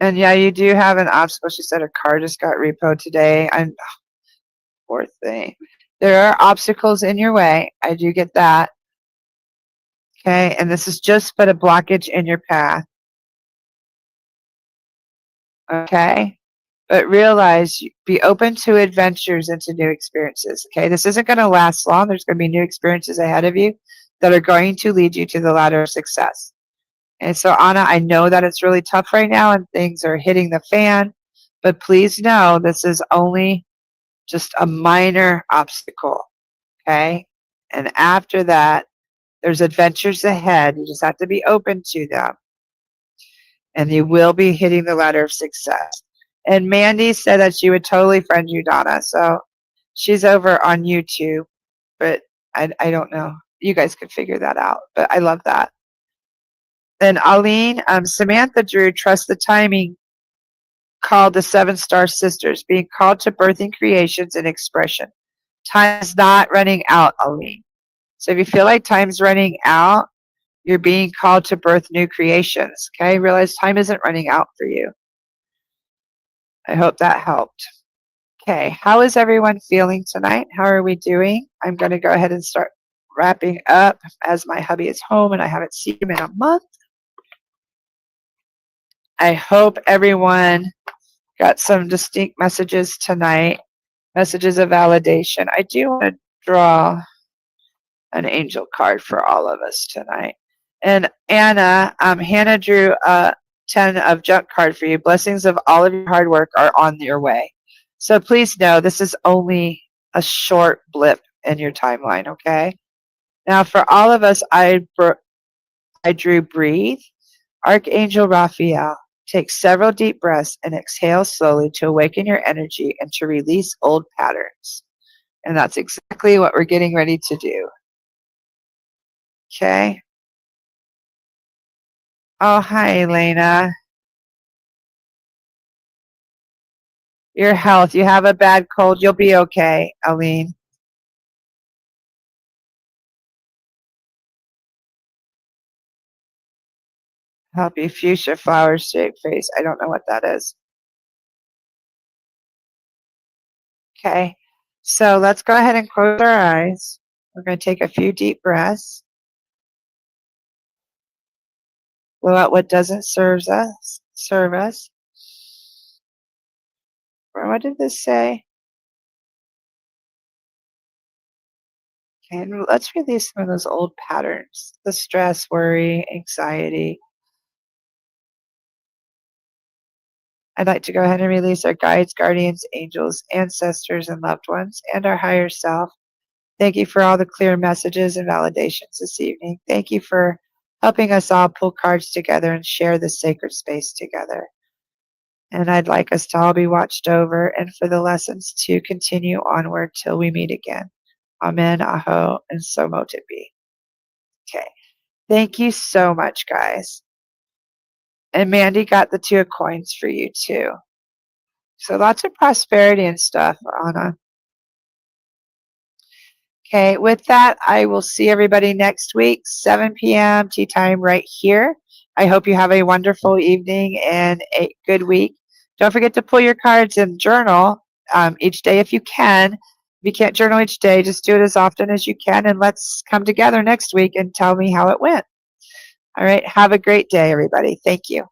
And yeah, you do have an obstacle. She said her car just got repoed today. Poor thing. There are obstacles in your way. I do get that. Okay, and this is just but a blockage in your path. Okay, but realize, be open to adventures and to new experiences. Okay, this isn't going to last long. There's going to be new experiences ahead of you that are going to lead you to the ladder of success. And so, Anna, I know that it's really tough right now and things are hitting the fan, but please know this is only just a minor obstacle. Okay, and after that, there's adventures ahead. You just have to be open to them. And you will be hitting the ladder of success. And Mandy said that she would totally friend you, Donna. So she's over on YouTube, but I don't know. You guys could figure that out. But I love that. And Aline, Samantha drew Trust the Timing, called the Seven Star Sisters, being called to birthing creations and expression. Time is not running out, Aline. So if you feel like time's running out, you're being called to birth new creations. Okay, realize time isn't running out for you. I hope that helped. Okay, how is everyone feeling tonight? How are we doing? I'm going to go ahead and start. wrapping up as my hubby is home and I haven't seen him in a month. I hope everyone got some distinct messages tonight, messages of validation. I do want to draw an angel card for all of us tonight. And Anna, Hannah drew a 10 of junk card for you. Blessings of all of your hard work are on your way. So please know this is only a short blip in your timeline, okay? Now for all of us, I drew breathe. Archangel Raphael, take several deep breaths and exhale slowly to awaken your energy and to release old patterns. And that's exactly what we're getting ready to do. Okay. Oh, hi, Elena. Your health. You have a bad cold. You'll be okay, Aline. Help you. Fuchsia flower shaped face. I don't know what that is. Okay. So let's go ahead and close our eyes. We're going to take a few deep breaths. Blow out what doesn't serve us. What did this say? Okay, and let's release some of those old patterns. The stress, worry, anxiety. I'd like to go ahead and release our guides, guardians, angels, ancestors, and loved ones, and our higher self. Thank you for all the clear messages and validations this evening. Thank you for helping us all pull cards together and share this sacred space together. And I'd like us to all be watched over and for the lessons to continue onward till we meet again. Amen, aho, and so mote it be. Okay. Thank you so much, guys. And Mandy got the 2 of coins for you, too. So lots of prosperity and stuff, Anna. Okay, with that, I will see everybody next week, 7 p.m. tea time right here. I hope you have a wonderful evening and a good week. Don't forget to pull your cards and journal each day if you can. If you can't journal each day, just do it as often as you can, and let's come together next week and tell me how it went. All right, have a great day, everybody. Thank you.